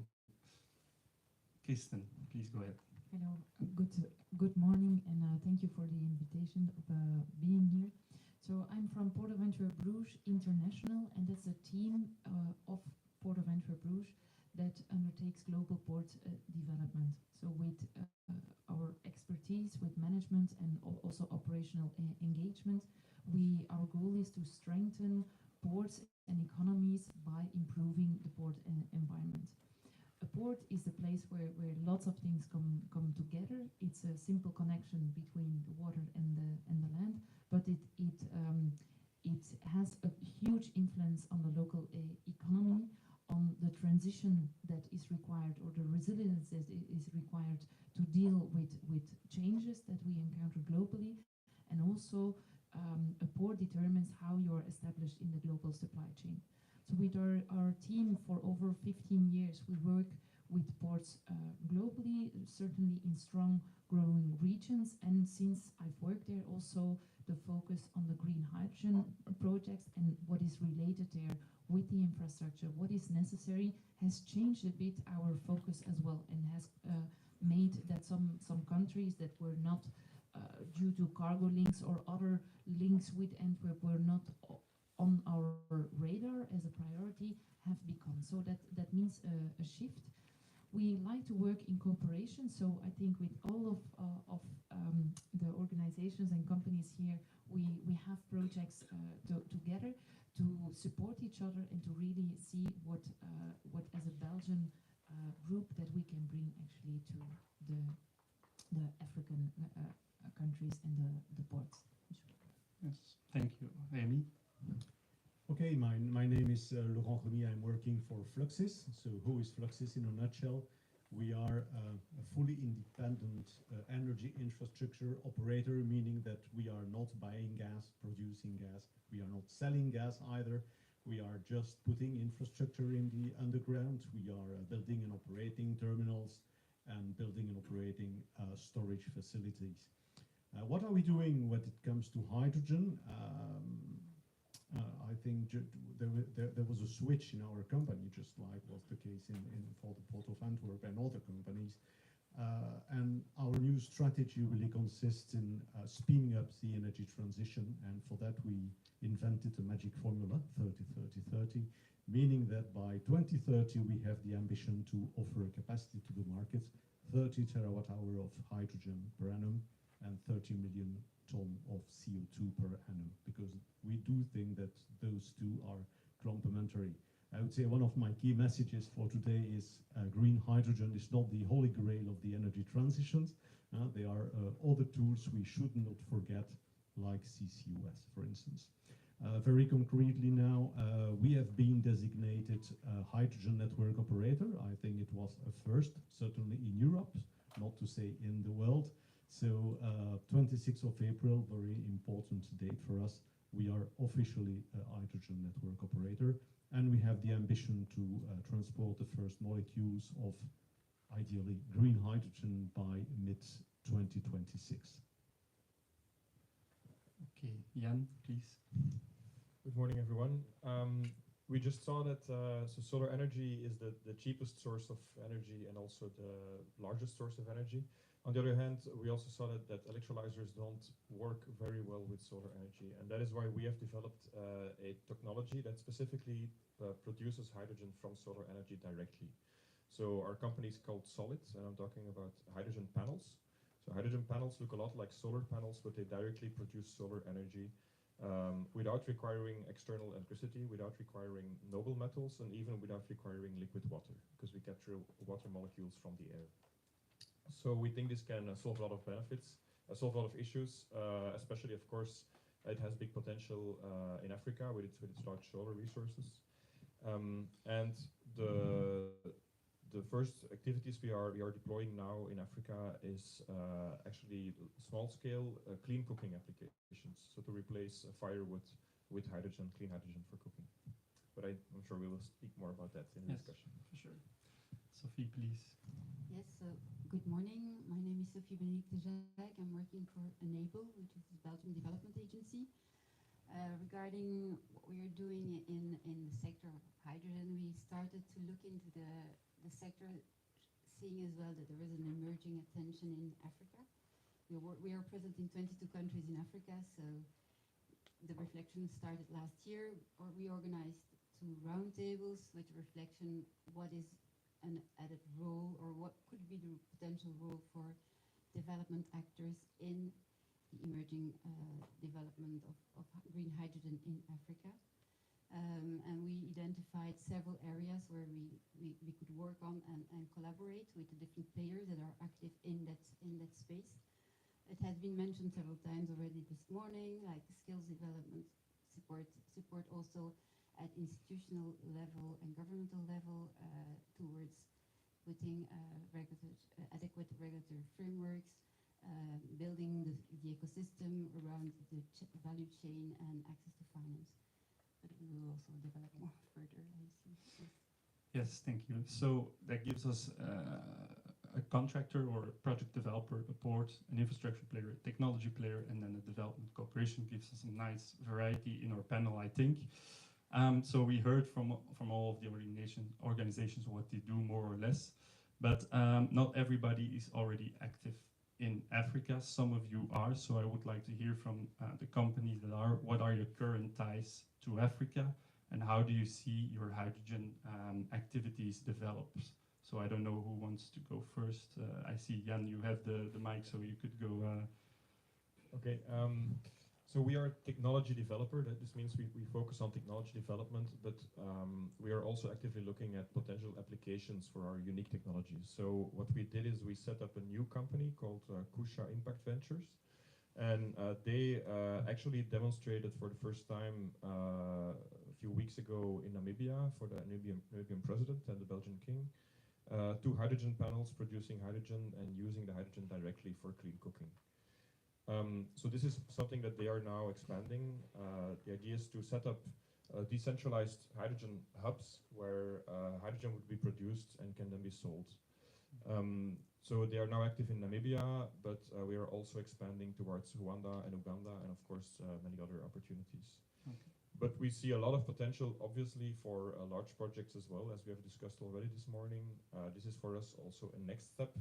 Kirsten, please go ahead. Hello, good morning, and thank you for the invitation of being here. So I'm from Port of Antwerp Bruges International, and that's a team of Port of Antwerp Bruges that undertakes global port development. So with our expertise with management and also operational engagement, our goal is to strengthen ports and economies by improving the port environment. A port is a place where lots of things come together. It's a simple connection between the water and the land, but it has a huge influence on the local economy, on the transition that is required, or the resilience that is required to deal with changes that we encounter globally, and also a port determines how you're established in the global supply chain. So with our team for over 15 years, we work with ports globally, certainly in strong growing regions. And since I've worked there, also the focus on the green hydrogen projects and what is related there with the infrastructure, what is necessary, has changed a bit our focus as well, and has made that some countries that were not due to cargo links or other links with Antwerp were not on our radar as a priority have become. So that means a shift. We like to work in cooperation, so I think with all of the organizations and companies here, we have projects together to support each other and to really see what as a Belgian group that we can bring actually to the African countries and the ports. Yes, thank you. Amy? Okay, my name is Laurent Remy. I'm working for Fluxys. So who is Fluxys in a nutshell? We are a fully independent energy infrastructure operator, meaning that we are not buying gas, producing gas. We are not selling gas either. We are just putting infrastructure in the underground. We are building and operating terminals and building and operating storage facilities. What are we doing when it comes to hydrogen? I think there was a switch in our company, just like was the case for the Port of Antwerp and other companies. And our new strategy really consists in speeding up the energy transition, and for that we invented a magic formula, 30-30-30, meaning that by 2030 we have the ambition to offer a capacity to the market, 30 terawatt-hour of hydrogen per annum and 30 million ton of CO2 per annum, because we do think that those two are complementary. I would say one of my key messages for today is green hydrogen is not the holy grail of the energy transitions. There are other tools we should not forget, like CCUS, for instance. Very concretely now, we have been designated hydrogen network operator. I think it was a first, certainly in Europe, not to say in the world. So 26th of April, very important date for us. We are officially a hydrogen network operator, and we have the ambition to transport the first molecules of ideally green hydrogen by mid-2026. Okay, Jan, please. Good morning, everyone. We just saw that so solar energy is the cheapest source of energy and also the largest source of energy. On the other hand, we also saw that electrolyzers don't work very well with solar energy, and that is why we have developed a technology that specifically produces hydrogen from solar energy directly. So our company is called Solid, and I'm talking about hydrogen panels. So hydrogen panels look a lot like solar panels, but they directly produce solar energy without requiring external electricity, without requiring noble metals, and even without requiring liquid water, because we capture water molecules from the air. So we think this can solve a lot of benefits, solve a lot of issues, especially, of course, it has big potential in Africa with its large solar resources. And the first activities we are deploying now in Africa is actually small-scale clean cooking applications, so to replace firewood with hydrogen, clean hydrogen for cooking. But I'm sure we will speak more about that in the discussion. For sure. Sophie, please. Yes, so good morning. My name is Sophie Benedict de Jacques. I'm working for Enable, which is the Belgian development agency. Regarding what we are doing in the sector of hydrogen, we started to look into the sector, seeing as well that there is an emerging attention in Africa. We are present in 22 countries in Africa, so the reflection started last year, or we organized 2 roundtables with reflection, what is an added role, or what could be the potential role for development actors in the emerging development of green hydrogen in Africa. And we identified several areas where we could work on and collaborate with the different players that are active in that space. It has been mentioned several times already this morning, like skills development, support also at institutional level and governmental level towards putting adequate regulatory frameworks, building the ecosystem around the value chain and access to finance. But we will also develop more further, I see. Yes, thank you. So that gives us a contractor or a project developer, a port, an infrastructure player, a technology player, and then a development cooperation gives us a nice variety in our panel, I think. So we heard from all of the organizations what they do more or less, but not everybody is already active in Africa. Some of you are, so I would like to hear from the companies that are, what are your current ties to Africa, and how do you see your hydrogen activities develop? So I don't know who wants to go first. I see Jan, you have the mic, so you could go. Okay, so we are a technology developer. This means we focus on technology development, but we are also actively looking at potential applications for our unique technologies. So what we did is we set up a new company called Kusha Impact Ventures, and they actually demonstrated for the first time a few weeks ago in Namibia for the Namibian president and the Belgian king, 2 hydrogen panels producing hydrogen and using the hydrogen directly for clean cooking. So this is something that they are now expanding. The idea is to set up decentralized hydrogen hubs where hydrogen would be produced and can then be sold. So they are now active in Namibia, but we are also expanding towards Rwanda and Uganda and of course many other opportunities. Okay. But we see a lot of potential obviously for large projects as well, as we have discussed already this morning. This is for us also a next step.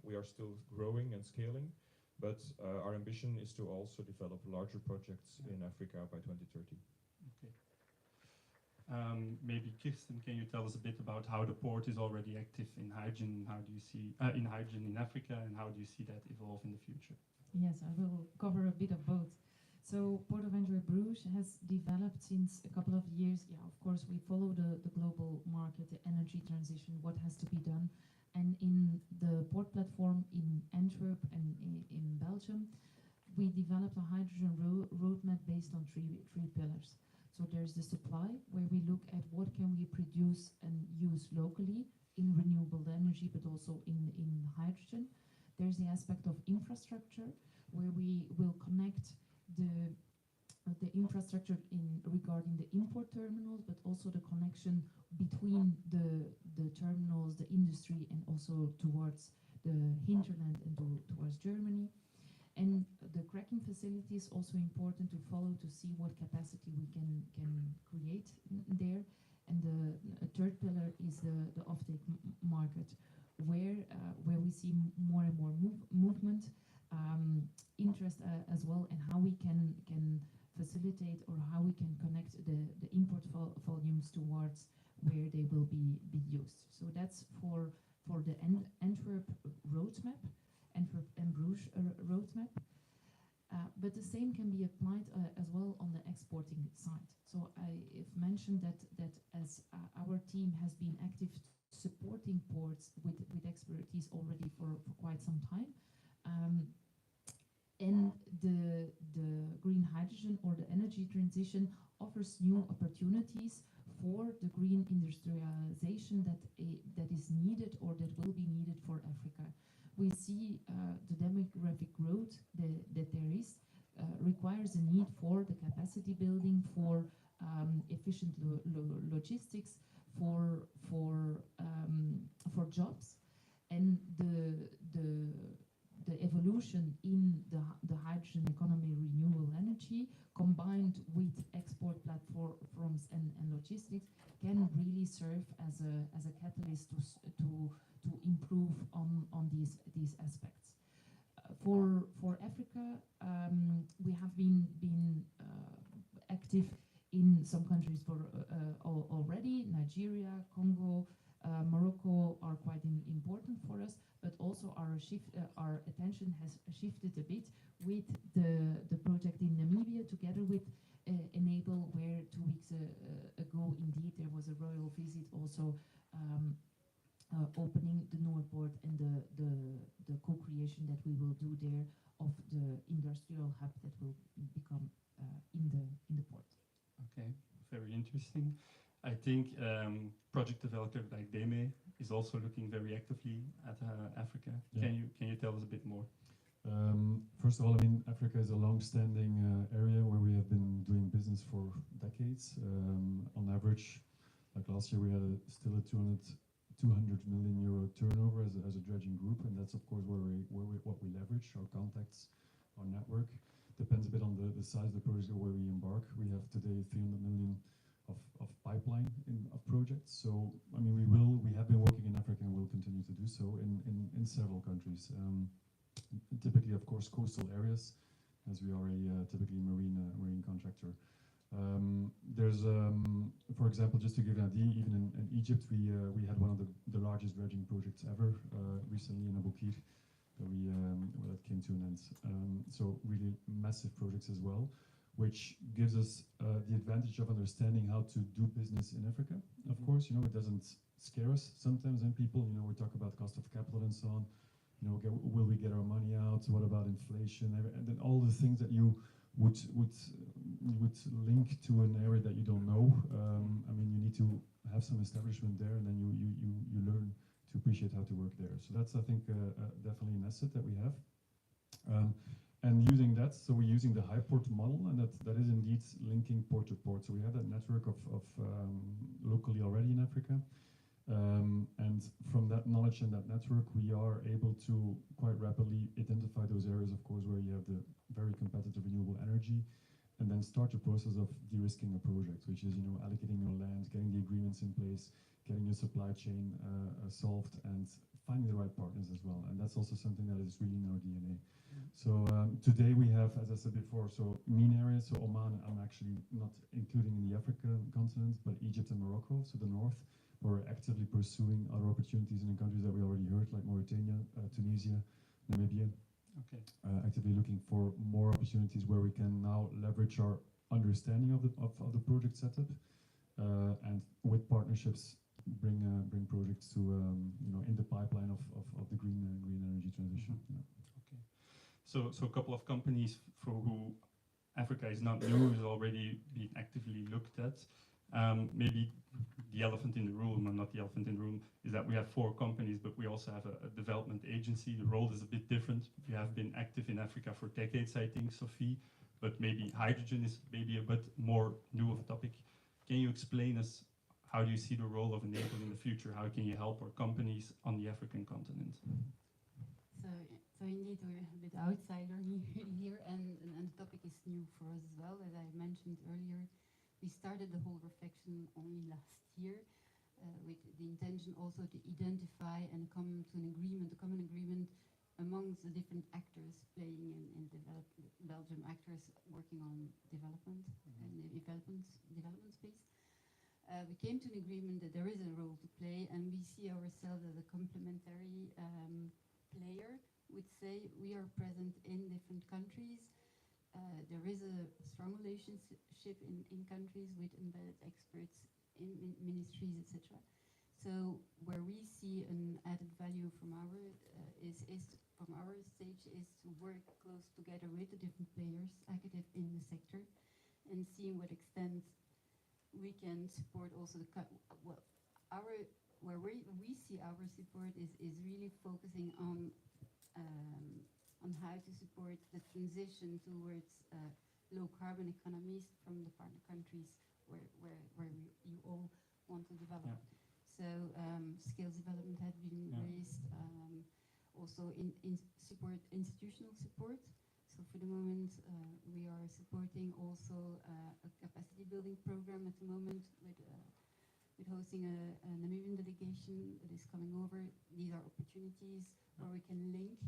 We are still growing and scaling, but our ambition is to also develop larger projects in Africa by 2030. Okay. Maybe Kirsten, can you tell us a bit about how the port is already active in hydrogen? How do you see in hydrogen in Africa, and how do you see that evolve in the future? Yes, I will cover a bit of both. So Port of Antwerp Bruges has developed since a couple of years. Yeah, of course, we follow the global market, the energy transition, what has to be done. And in the port platform in Antwerp and in Belgium, we developed a hydrogen roadmap based on three pillars. So there's the supply, where we look at what can we produce and use locally in renewable energy, but also in hydrogen. There's the aspect of infrastructure, where we will connect the infrastructure regarding the import terminals, but also the connection between the terminals, the industry, and also towards the hinterland and towards Germany. And the cracking facility is also important to follow to see what capacity we can create there. And the third pillar is the offtake market, where we see more and more movement, interest as well, and how we can facilitate or how we can connect the import volumes towards where they will be used. So that's for the Antwerp roadmap, Antwerp and Bruges roadmap. But the same can be applied as well on the exporting side. So I've mentioned that as our team has been active supporting ports with expertise already for quite some time. And the green hydrogen or the energy transition offers new opportunities for the green industrialization that is needed or that will be needed for Africa. We see the demographic growth that there is requires a need for the capacity building, for efficient logistics, for jobs, and the evolution in the hydrogen economy, renewable energy, combined with export platforms and logistics, can really serve as a catalyst to improve on these aspects. For Africa, we have been active in some countries for already. Nigeria, Congo, Morocco are quite important for us, but also our attention has shifted a bit with the project in Namibia together with Enable, where 2 weeks ago indeed there was a royal visit also opening the Noord port and the co-creation that we will do there of the industrial hub that will become in the port. Okay, very interesting. I think project developer like Deme is also looking very actively at Africa. Yeah. Can you tell us a bit more? First of all, I mean, Africa is a long-standing area where we have been doing business for decades. On average, like last year, we had still a 200 million euro turnover as a dredging group, and that's of course what we leverage, our contacts, our network. Depends a bit on the size of the project where we embark. We have today 300 million of pipeline of projects. So I mean, we have been working in Africa and will continue to do so in several countries. Typically, of course, coastal areas, as we are a typically marine contractor. There's, for example, just to give you an idea, even in Egypt, we had one of the largest dredging projects ever recently in Abu Qir that came to an end. So really massive projects as well, which gives us the advantage of understanding how to do business in Africa. Of course, you know, it doesn't scare us sometimes, and people, you know, we talk about cost of capital and so on. You know, will we get our money out? What about inflation? And then all the things that you would link to an area that you don't know. I mean, you need to have some establishment there, and then you learn to appreciate how to work there. So that's, I think, definitely an asset that we have. And using that, so we're using the high port model, and that is indeed linking port to port. So we have that network of locally already in Africa. And from that knowledge and that network, we are able to quite rapidly identify those areas, of course, where you have the very competitive renewable energy, and then start the process of de-risking a project, which is, you know, allocating your land, getting the agreements in place, getting your supply chain solved, and finding the right partners as well. And that's also something that is really in our DNA. So today we have, as I said before, so MENA areas, so Oman, I'm actually not including in the African continent, but Egypt and Morocco, so the north. We're actively pursuing other opportunities in the countries that we already heard, like Mauritania, Tunisia, Namibia. Okay. Actively looking for more opportunities where we can now leverage our understanding of the project setup, and with partnerships bring projects to you know, in the pipeline of the green energy transition. Mm-hmm. Yeah. Okay. So a couple of companies for who Africa is not new is already being actively looked at. Maybe the elephant in the room, or not the elephant in the room, is that we have 4 companies, but we also have a development agency. The role is a bit different. We have been active in Africa for decades, I think, Sophie, but maybe hydrogen is maybe a bit more new of a topic. Can you explain us how do you see the role of Enable in the future? How can you help our companies on the African continent? So indeed, we're a bit outsider here, and the topic is new for us as well. As I mentioned earlier, we started the whole reflection only last year, with the intention also to identify and come to an agreement, a common agreement amongst the different actors playing in Belgium, actors working on development and the development space. We came to an agreement that there is a role to play, and we see ourselves as a complementary player. Would say we are present in different countries. There is a strong relationship in countries with embedded experts in ministries, etc. So where we see an added value from our stage is to work close together with the different players active in the sector, and see in what extent we can support also where we see our support is really focusing on how to support the transition towards low carbon economies from the partner countries where you all want to develop. Yeah. So skills development had been raised, also in support, institutional support. So for the moment, we are supporting also a capacity building program at the moment with hosting a Namibian delegation that is coming over. These are opportunities where we can link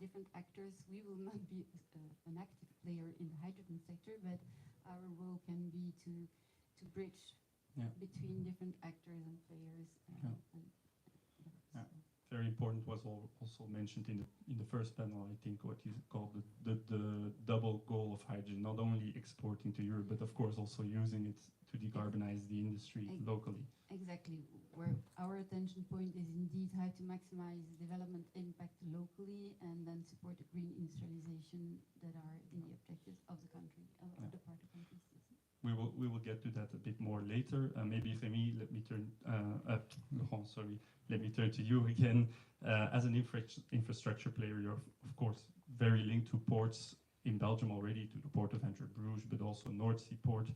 different actors. We will not be an active player in the hydrogen sector, but our role can be to bridge between different actors and players. Very important was also mentioned in the first panel, I think, what you call the double goal of hydrogen, not only exporting to Europe, but of course also using it to decarbonize the industry locally. Exactly, where our attention point is indeed how to maximize development impact locally and then support the green industrialization that are in the objectives of the country, of the partner countries. We will get to that a bit more later. Maybe Remy, let me turn Laurent, sorry. Let me turn to you again. As an infrastructure player, you're of course very linked to ports in Belgium already, to the port of Antwerp, Bruges, but also North Sea port.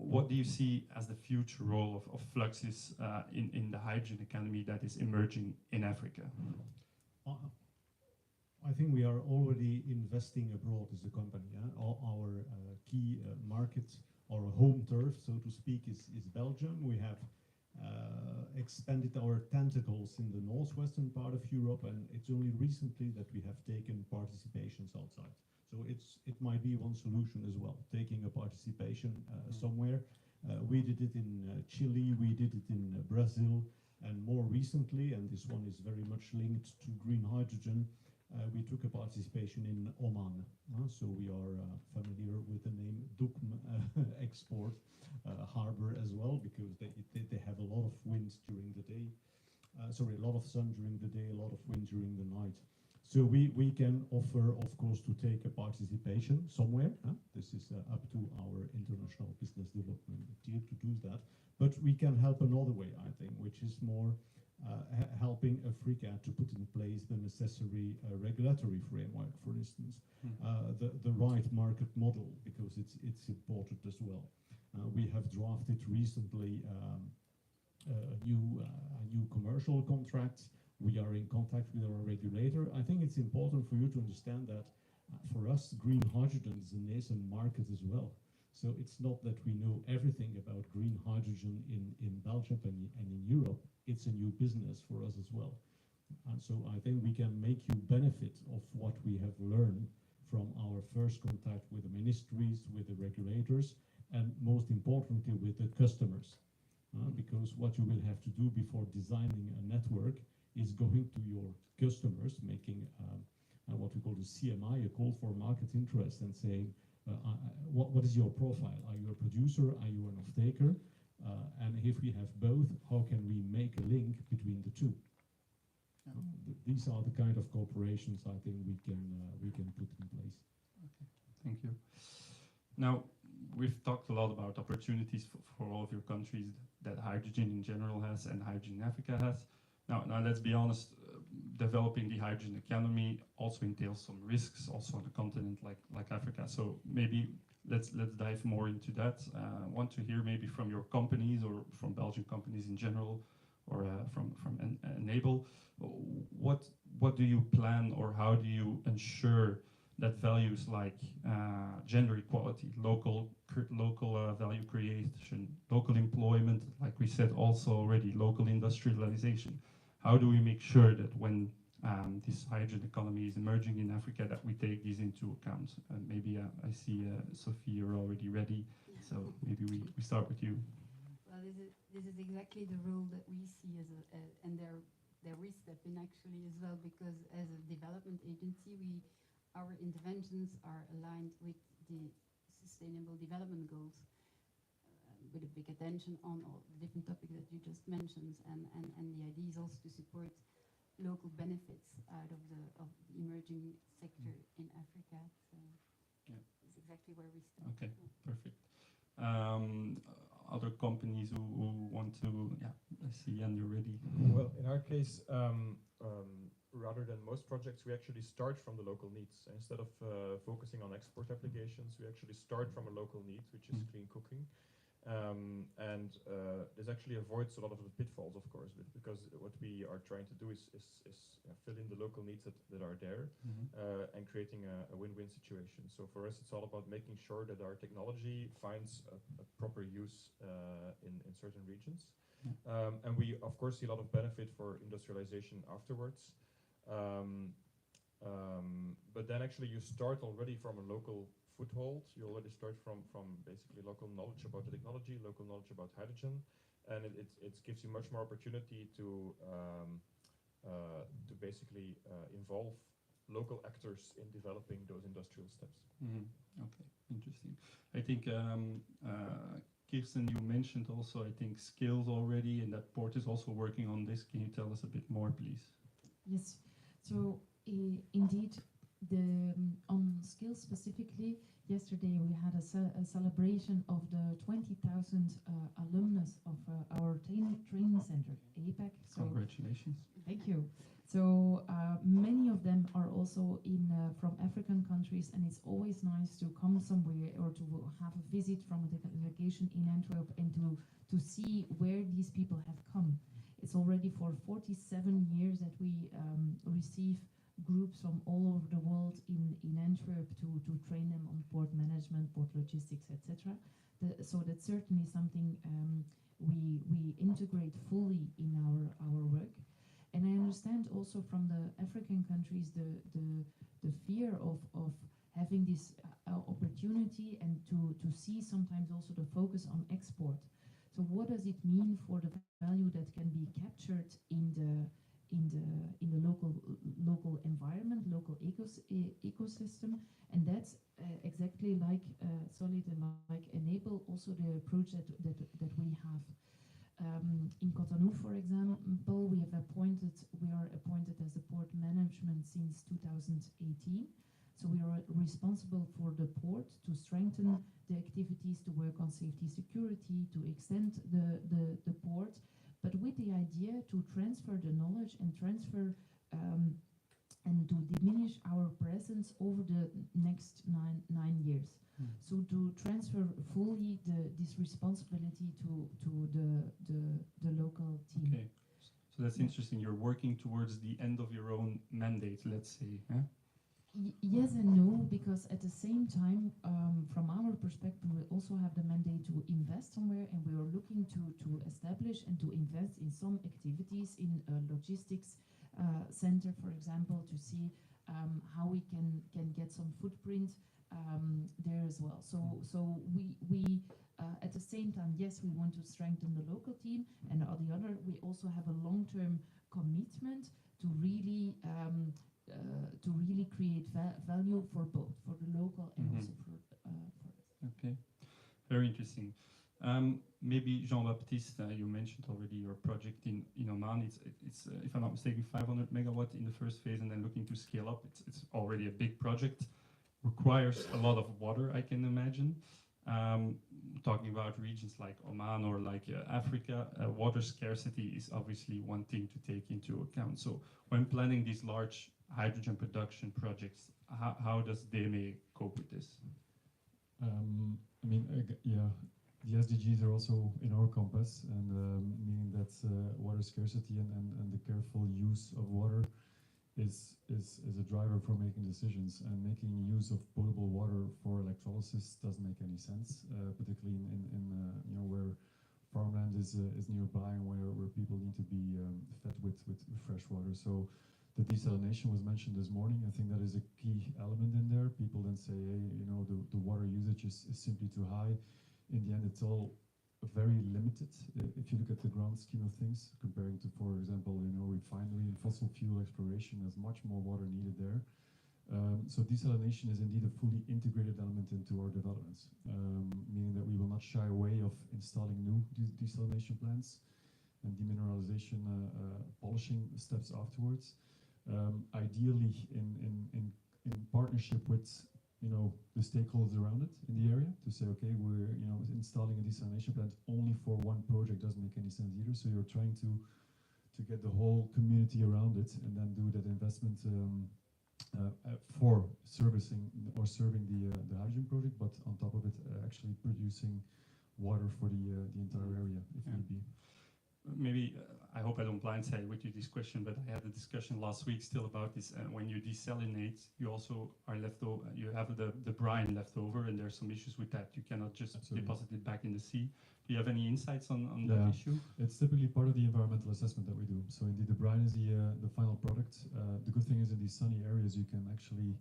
what do you see as the future role of Fluxys in the hydrogen economy that is emerging in Africa? I think we are already investing abroad as a company. Our key market, our home turf, so to speak, is Belgium. We have expanded our tentacles in the northwestern part of Europe, and it's only recently that we have taken participations outside. So it might be one solution as well, taking a participation somewhere. We did it in Chile, we did it in Brazil, and more recently, and this one is very much linked to green hydrogen, we took a participation in Oman. So we are familiar with the name Dukm Export Harbor as well, because they have a lot of wind during the day. Sorry, a lot of sun during the day, a lot of wind during the night. So we can offer, of course, to take a participation somewhere. This is up to our international business development team to do that. But we can help another way, I think, which is more helping Africa to put in place the necessary regulatory framework, for instance, the right market model, because it's important as well. We have drafted recently a new commercial contract. We are in contact with our regulator. I think it's important for you to understand that for us, green hydrogen is a nascent market as well. So it's not that we know everything about green hydrogen in Belgium and in Europe. It's a new business for us as well. And so I think we can make you benefit of what we have learned from our first contact with the ministries, with the regulators, and most importantly with the customers. Because what you will have to do before designing a network is going to your customers, making what we call the CMI, a call for market interest, and saying, what is your profile? Are you a producer? Are you an off-taker? And if we have both, how can we make a link between the two? These are the kind of cooperations I think we can put in place. Okay, thank you. Now, we've talked a lot about opportunities for all of your countries that hydrogen in general has and hydrogen in Africa has. Now let's be honest, developing the hydrogen economy also entails some risks, also on a continent like Africa. So maybe let's dive more into that. I want to hear maybe from your companies or from Belgian companies in general, or from Enable. What do you plan, or how do you ensure that values like gender equality, local value creation, local employment, like we said also already, local industrialization. How do we make sure that when this hydrogen economy is emerging in Africa, that we take these into account? And maybe I see Sophie, you're already ready, so maybe we start with you. Well, this is exactly the role that we see as and there we step in actually as well, because as a development agency, our interventions are aligned with the Sustainable Development Goals, with a big attention on all the different topics that you just mentioned, and the idea is also to support local benefits out of the emerging sector in Africa. So it's exactly where we stand. Okay, perfect. Other companies who want to, I see Jan, you're ready. Well, in our case, rather than most projects, we actually start from the local needs. Instead of focusing on export applications, we actually start from a local need, which is clean cooking. This actually avoids a lot of the pitfalls, of course, because what we are trying to do is fill in the local needs that are there, and creating a win-win situation. So for us, it's all about making sure that our technology finds a proper use in certain regions. And we, of course, see a lot of benefit for industrialization afterwards. But then actually you start already from a local foothold. You already start from basically local knowledge about the technology, local knowledge about hydrogen, and it gives you much more opportunity to basically involve local actors in developing those industrial steps. Okay, interesting. I think Kirsten, you mentioned also, I think, skills already, and that Port is also working on this. Can you tell us a bit more, please? Yes. So indeed, on skills specifically, yesterday we had a celebration of the 20,000 alumnus of our training center, APAC. So Congratulations. thank you. So many of them are also from African countries, and it's always nice to come somewhere or to have a visit from a delegation in Antwerp and to see where these people have come. It's already for 47 years that we receive groups from all over the world in Antwerp to train them on port management, port logistics, etc. So that's certainly something we integrate fully in our work. And I understand also from the African countries the fear of having this opportunity and to see sometimes also the focus on export. So what does it mean for the value that can be captured in the local environment, local ecosystem? And that's exactly like Solid and like Enable, also the approach that we have. In Cotonou, for example, we are appointed as the port management since 2018. So we are responsible for the port to strengthen the activities, to work on safety, security, to extend the port, but with the idea to transfer the knowledge and transfer and to diminish our presence over the next nine years. So to transfer fully this responsibility to the local team. Okay, so that's interesting. You're working towards the end of your own mandate, let's say. Huh? Yes and no, because at the same time, from our perspective, we also have the mandate to invest somewhere, and we are looking to establish and to invest in some activities in a logistics center, for example, to see how we can get some footprint there as well. So we at the same time, yes, we want to strengthen the local team, and on the other, we also have a long-term commitment to really create value for both, for the local and also for Okay, very interesting. Maybe Jean-Baptiste, you mentioned already your project in Oman. It's if I'm not mistaken, 500 megawatt in the first phase, and then looking to scale up. It's already a big project. Requires a lot of water, I can imagine. Talking about regions like Oman or like Africa, water scarcity is obviously one thing to take into account. So when planning these large hydrogen production projects, how does DME cope with this? I mean, yeah, the SDGs are also in our compass, and meaning that water scarcity and the careful use of water is a driver for making decisions, and making use of potable water for electrolysis doesn't make any sense, particularly in where farmland is nearby and where people need to be fed with fresh water. So the desalination was mentioned this morning. I think that is a key element in there. People then say, hey, the water usage is simply too high. In the end, it's all very limited. If you look at the grand scheme of things, comparing to, for example, refinery and fossil fuel exploration, there's much more water needed there. So desalination is indeed a fully integrated element into our developments, meaning that we will not shy away of installing new desalination plants and demineralization polishing steps afterwards. Ideally in partnership with the stakeholders around it in the area, to say, okay, we're installing a desalination plant only for one project doesn't make any sense either. So you're trying to get the whole community around it, and then do that investment for servicing or serving the hydrogen project, but on top of it, actually producing water for the entire area if need be. Maybe, I hope I don't blindside with you this question, but I had a discussion last week still about this. When you desalinate, you also are left over, you have the brine left over, and there's some issues with that. You cannot just deposit it back in the sea. Do you have any insights on that issue? It's typically part of the environmental assessment that we do. So indeed, the brine is the final product. The good thing is in these sunny areas, you can actually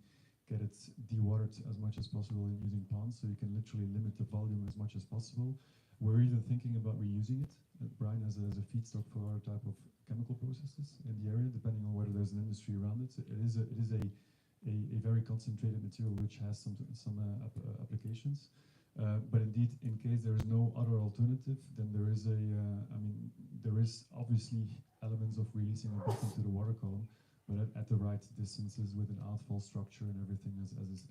get it dewatered as much as possible using ponds, so you can literally limit the volume as much as possible. We're even thinking about reusing it, brine, as a feedstock for our type of chemical processes in the area, depending on whether there's an industry around it. So it is a very concentrated material which has some applications. But indeed, in case there is no other alternative, then there is there is obviously elements of releasing it back into the water column, but at the right distances with an outfall structure and everything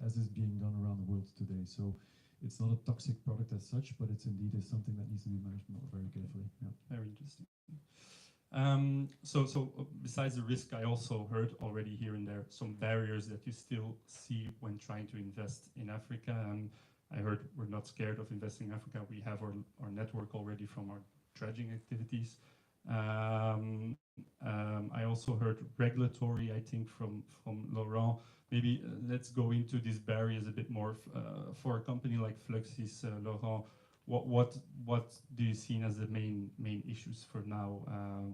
as is being done around the world today. So it's not a toxic product as such, but it's indeed something that needs to be managed more very carefully. Yeah. Very interesting. Besides the risk, I also heard already here and there some barriers that you still see when trying to invest in Africa. And I heard we're not scared of investing in Africa. We have our network already from our dredging activities. I also heard regulatory, I think, from Laurent. Maybe let's go into these barriers a bit more. For a company like Fluxys, Laurent, what do you see as the main issues for now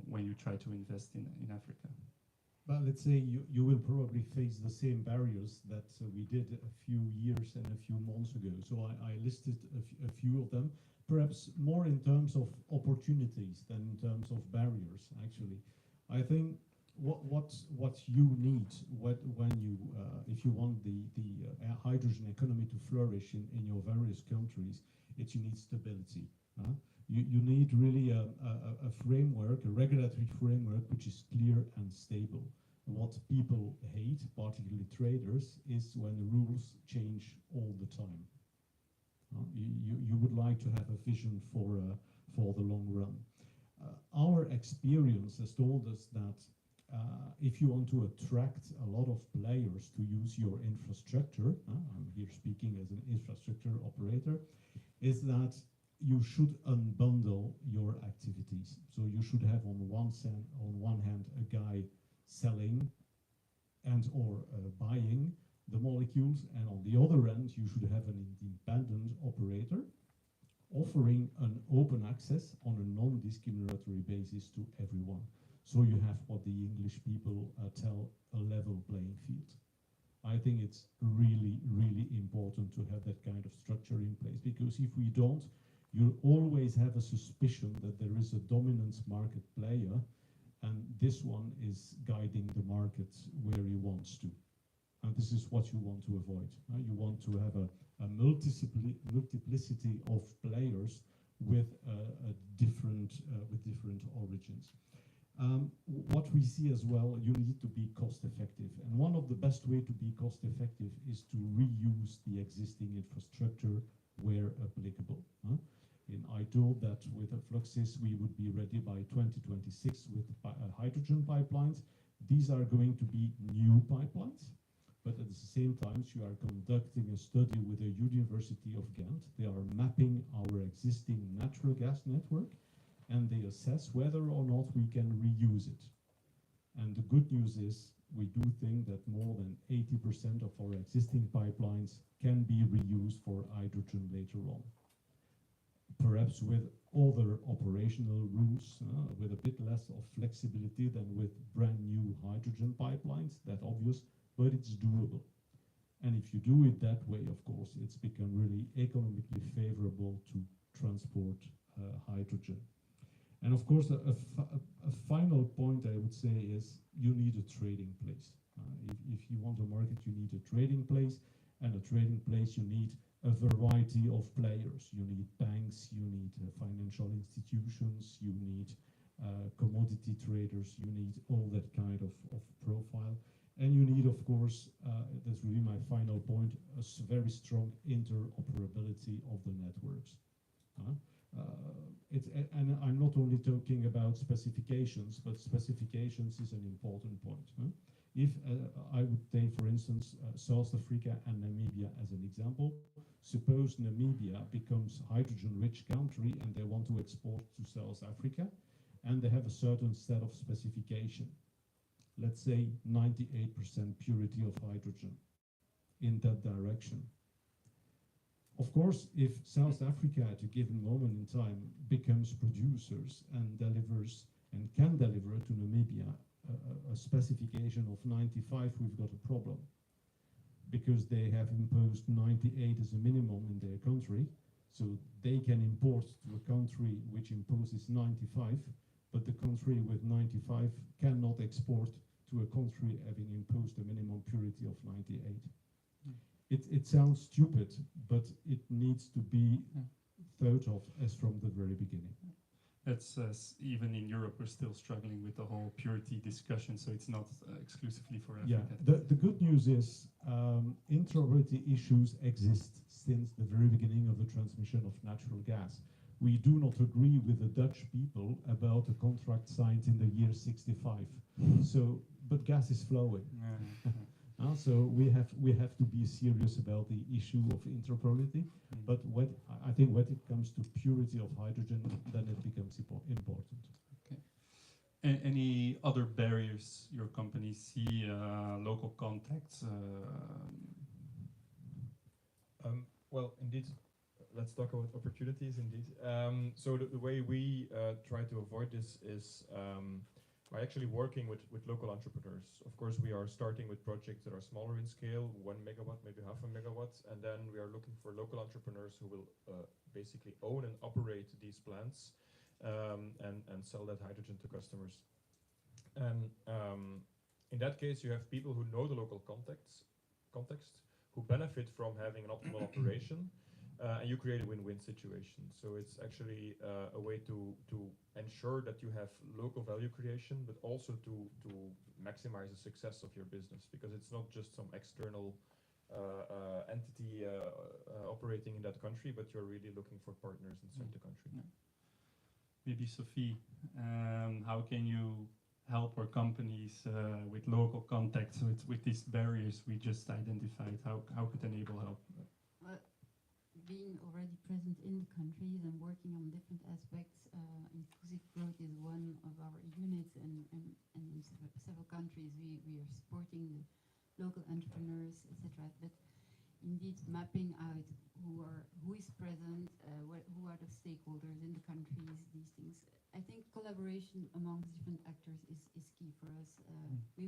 when you try to invest in Africa? Well, let's say you will probably face the same barriers that we did a few years and a few months ago. So I listed a few of them, perhaps more in terms of opportunities than in terms of barriers, actually. I think what you need when you if you want the hydrogen economy to flourish in your various countries, you need stability. You need really a framework, a regulatory framework, which is clear and stable. What people hate, particularly traders, is when the rules change all the time. You would like to have a vision for the long run. Our experience has told us that if you want to attract a lot of players to use your infrastructure, I'm here speaking as an infrastructure operator, is that you should unbundle your activities. So you should have on one hand a guy selling and or buying the molecules, and on the other end you should have an independent operator offering an open access on a non-discriminatory basis to everyone. So you have what the English people tell a level playing field. I think it's really, really important to have that kind of structure in place, because if we don't, you always have a suspicion that there is a dominant market player, and this one is guiding the market where he wants to. And this is what you want to avoid. You want to have a multiplicity of players with different origins. What we see as well, you need to be cost effective. And one of the best way to be cost effective is to reuse the existing infrastructure where applicable. And I told that with Fluxys we would be ready by 2026 with hydrogen pipelines. These are going to be new pipelines, but at the same time you are conducting a study with the University of Ghent. They are mapping our existing natural gas network, and they assess whether or not we can reuse it. And the good news is we do think that more than 80% of our existing pipelines can be reused for hydrogen later on. Perhaps with other operational rules, with a bit less of flexibility than with brand new hydrogen pipelines, that's obvious, but it's doable. And if you do it that way, of course, it's become really economically favorable to transport hydrogen. And of course, a final point I would say is you need a trading place. If you want a market, you need a trading place, and a trading place you need a variety of players. You need banks, you need financial institutions, you need commodity traders, you need all that kind of profile. And you need, of course, that's really my final point, a very strong interoperability of the networks. And I'm not only talking about specifications, but specifications is an important point. If I would take, for instance, South Africa and Namibia as an example. Suppose Namibia becomes hydrogen-rich country and they want to export to South Africa, and they have a certain set of specification. Let's say 98% purity of hydrogen in that direction. Of course, if South Africa at a given moment in time becomes producers and delivers and can deliver to Namibia a specification of 95, we've got a problem, because they have imposed 98 as a minimum in their country. So they can import to a country which imposes 95, but the country with 95 cannot export to a country having imposed a minimum purity of 98. It sounds stupid, but it needs to be thought of as from the very beginning. It's even in Europe, we're still struggling with the whole purity discussion, so it's not exclusively for Africa. Yeah, the good news is interoperability issues exist since the very beginning of the transmission of natural gas. We do not agree with the Dutch people about a contract signed in the year 65. So, but gas is flowing. So we have to be serious about the issue of interoperability. But I think when it comes to purity of hydrogen, then it becomes important. Okay. Any other barriers your company see? Local contacts? Well, indeed, let's talk about opportunities. Indeed, so the way we try to avoid this is by actually working with local entrepreneurs. Of course, we are starting with projects that are smaller in scale, 1 megawatt, maybe half a megawatt, and then we are looking for local entrepreneurs who will basically own and operate these plants and sell that hydrogen to customers. And in that case, you have people who know the local context, who benefit from having an optimal operation, and you create a win-win situation. So it's actually a way to ensure that you have local value creation, but also to maximize the success of your business, because it's not just some external entity operating in that country, but you're really looking for partners inside the country. Yeah. Maybe Sophie, how can you help our companies with local contacts, with these barriers we just identified? How could Enable help? Well, being already present in the countries and working on different aspects, inclusive growth is one of our units, and in several countries we are supporting the local entrepreneurs, etc. But indeed, mapping out who is present, who are the stakeholders in the countries, these things. I think collaboration among different actors is key for us. We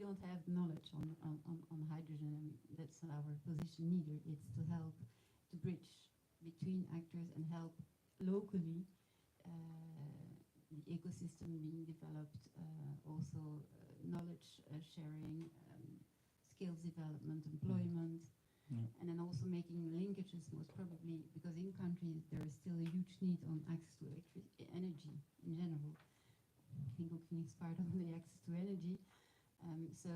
don't have knowledge on hydrogen, and that's not our position neither. It's to help to bridge between actors and help locally the ecosystem being developed, also knowledge sharing, skills development, employment, and then also making linkages, most probably, because in countries there is still a huge need on access to energy in general. I think cooking is part of the access to energy. So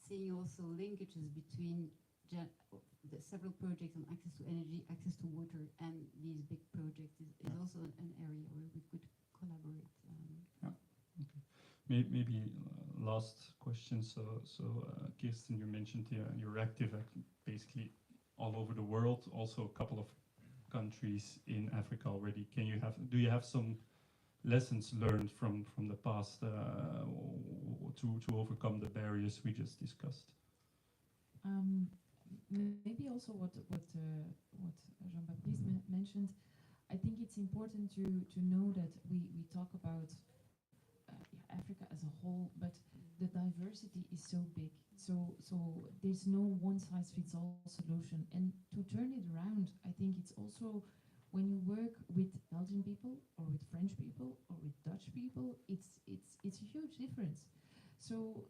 seeing also linkages between the several projects on access to energy, access to water, and these big projects is also an area where we could collaborate. Yeah. Okay. Maybe last question. So Kirsten, you mentioned you're active basically all over the world. Also, a couple of countries in Africa already. Do you have some lessons learned from the past to overcome the barriers we just discussed? Maybe also what Jean-Baptiste mentioned. I think it's important to know that we talk about Africa as a whole, but the diversity is so big. So there's no one-size-fits-all solution. And to turn it around, I think it's also when you work with Belgian people or with French people or with Dutch people, it's a huge difference. So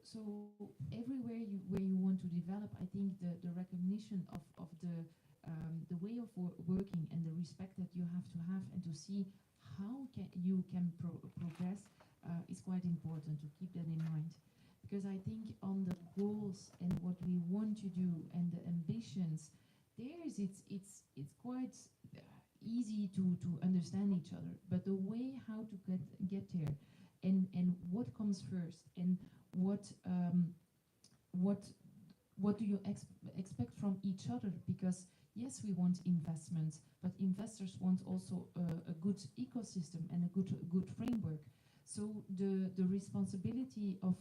everywhere where you want to develop, I think the recognition of the way of working and the respect that you have and to see how you can progress is quite important to keep that in mind. Because I think on the goals and what we want to do and the ambitions, it's quite easy to understand each other. But the way how to get there and what comes first and what do you expect from each other? Because yes, we want investments, but investors want also a good ecosystem and a good framework. So the responsibility of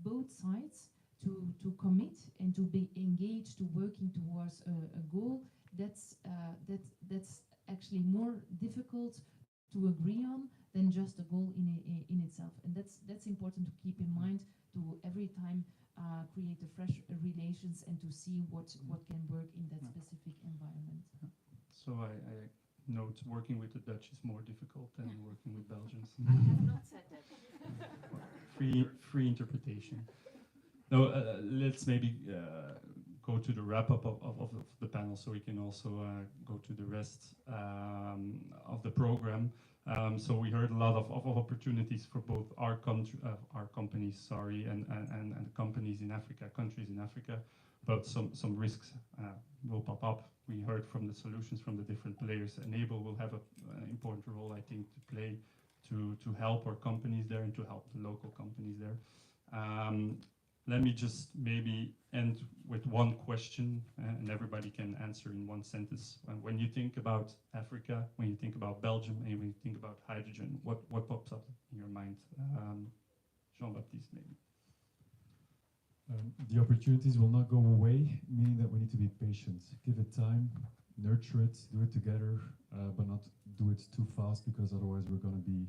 both sides to commit and to be engaged to working towards a goal, that's actually more difficult to agree on than just a goal in itself. And that's important to keep in mind to every time create a fresh relations and to see what can work in that specific environment. So I note working with the Dutch is more difficult than working with Belgians. I have not said that. Free interpretation. No, let's maybe go to the wrap-up of the panel so we can also go to the rest of the program. So we heard a lot of opportunities for both our companies, sorry, and companies in Africa, countries in Africa, but some risks will pop up. We heard from the solutions from the different players. Enable will have an important role, I think, to play to help our companies there and to help the local companies there. Let me just maybe end with one question, and everybody can answer in one sentence. When you think about Africa, when you think about Belgium, and when you think about hydrogen, what pops up in your mind? Jean-Baptiste, maybe. The opportunities will not go away, meaning that we need to be patient. Give it time, nurture it, do it together, but not do it too fast, because otherwise we're going to be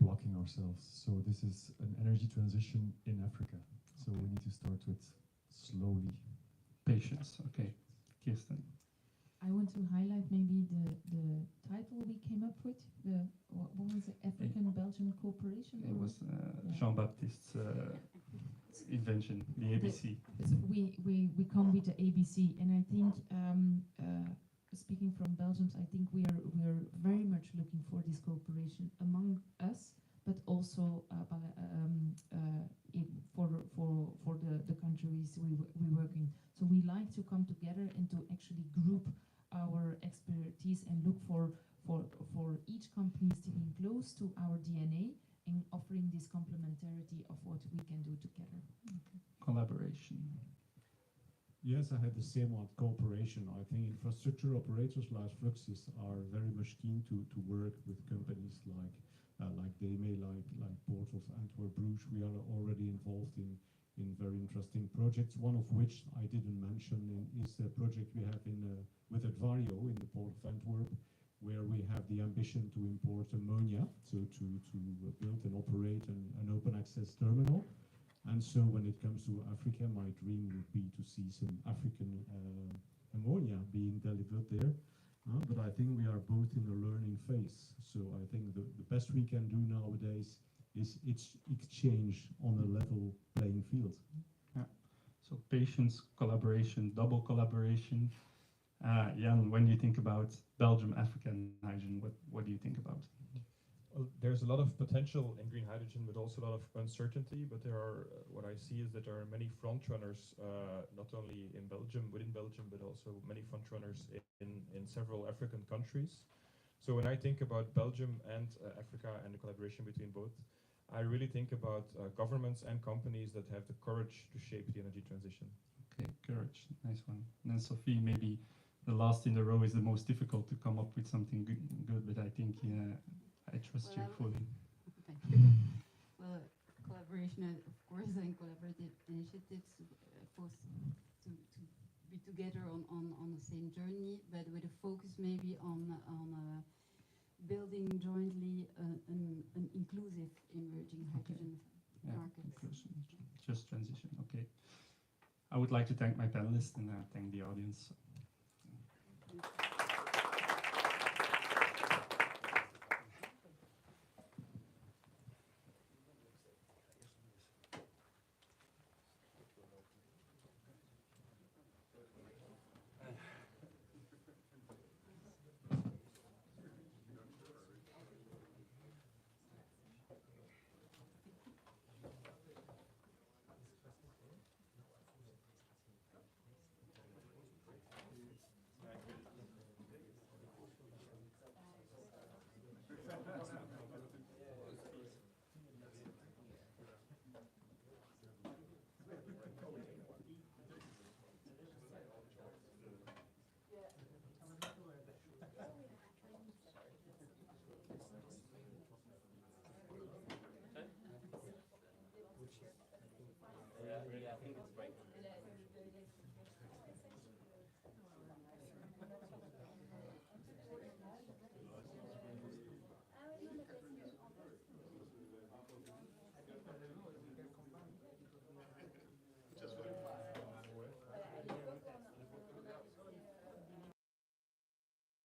blocking ourselves. So this is an energy transition in Africa. So we need to start with slowly. Patience, okay. Kirsten. I want to highlight maybe the title we came up with. What was it? African-Belgian cooperation? It was Jean-Baptiste's invention, the ABC. We come with the ABC, and I think speaking from Belgium, I think we are very much looking for this cooperation among us, but also for the countries we work in. So we like to come together and to actually group our expertise and look for each company sticking close to our DNA and offering this complementarity of what we can do together. Okay. Collaboration. Yes, I had the same one, cooperation. I think infrastructure operators like Fluxys are very much keen to work with companies like DEME, like Port of Antwerp, Bruges. We are already involved in very interesting projects, one of which I didn't mention is a project we have with Advario in the Port of Antwerp, where we have the ambition to import ammonia, so to build and operate an open access terminal. And so when it comes to Africa, my dream would be to see some African ammonia being delivered there. But I think we are both in a learning phase. So I think the best we can do nowadays is exchange on a level playing field. Yeah. So patience, collaboration, double collaboration. Jan, when you think about Belgium, Africa, and hydrogen, what do you think about? Well, there's a lot of potential in green hydrogen, but also a lot of uncertainty. But there are, what I see is that there are many front runners, not only in Belgium, within Belgium, but also many front runners in several African countries. So when I think about Belgium and Africa and the collaboration between both, I really think about governments and companies that have the courage to shape the energy transition. Okay, courage, nice one. And then Sophie, maybe the last in the row is the most difficult to come up with something good, but I think I trust you fully. Thank you. Well, collaboration, of course, and collaborative initiatives force to be together on the same journey, but with a focus maybe on building jointly an inclusive emerging hydrogen market. Inclusion, just transition. Okay. I would like to thank my panelists and thank the audience. Yeah, I think it's right.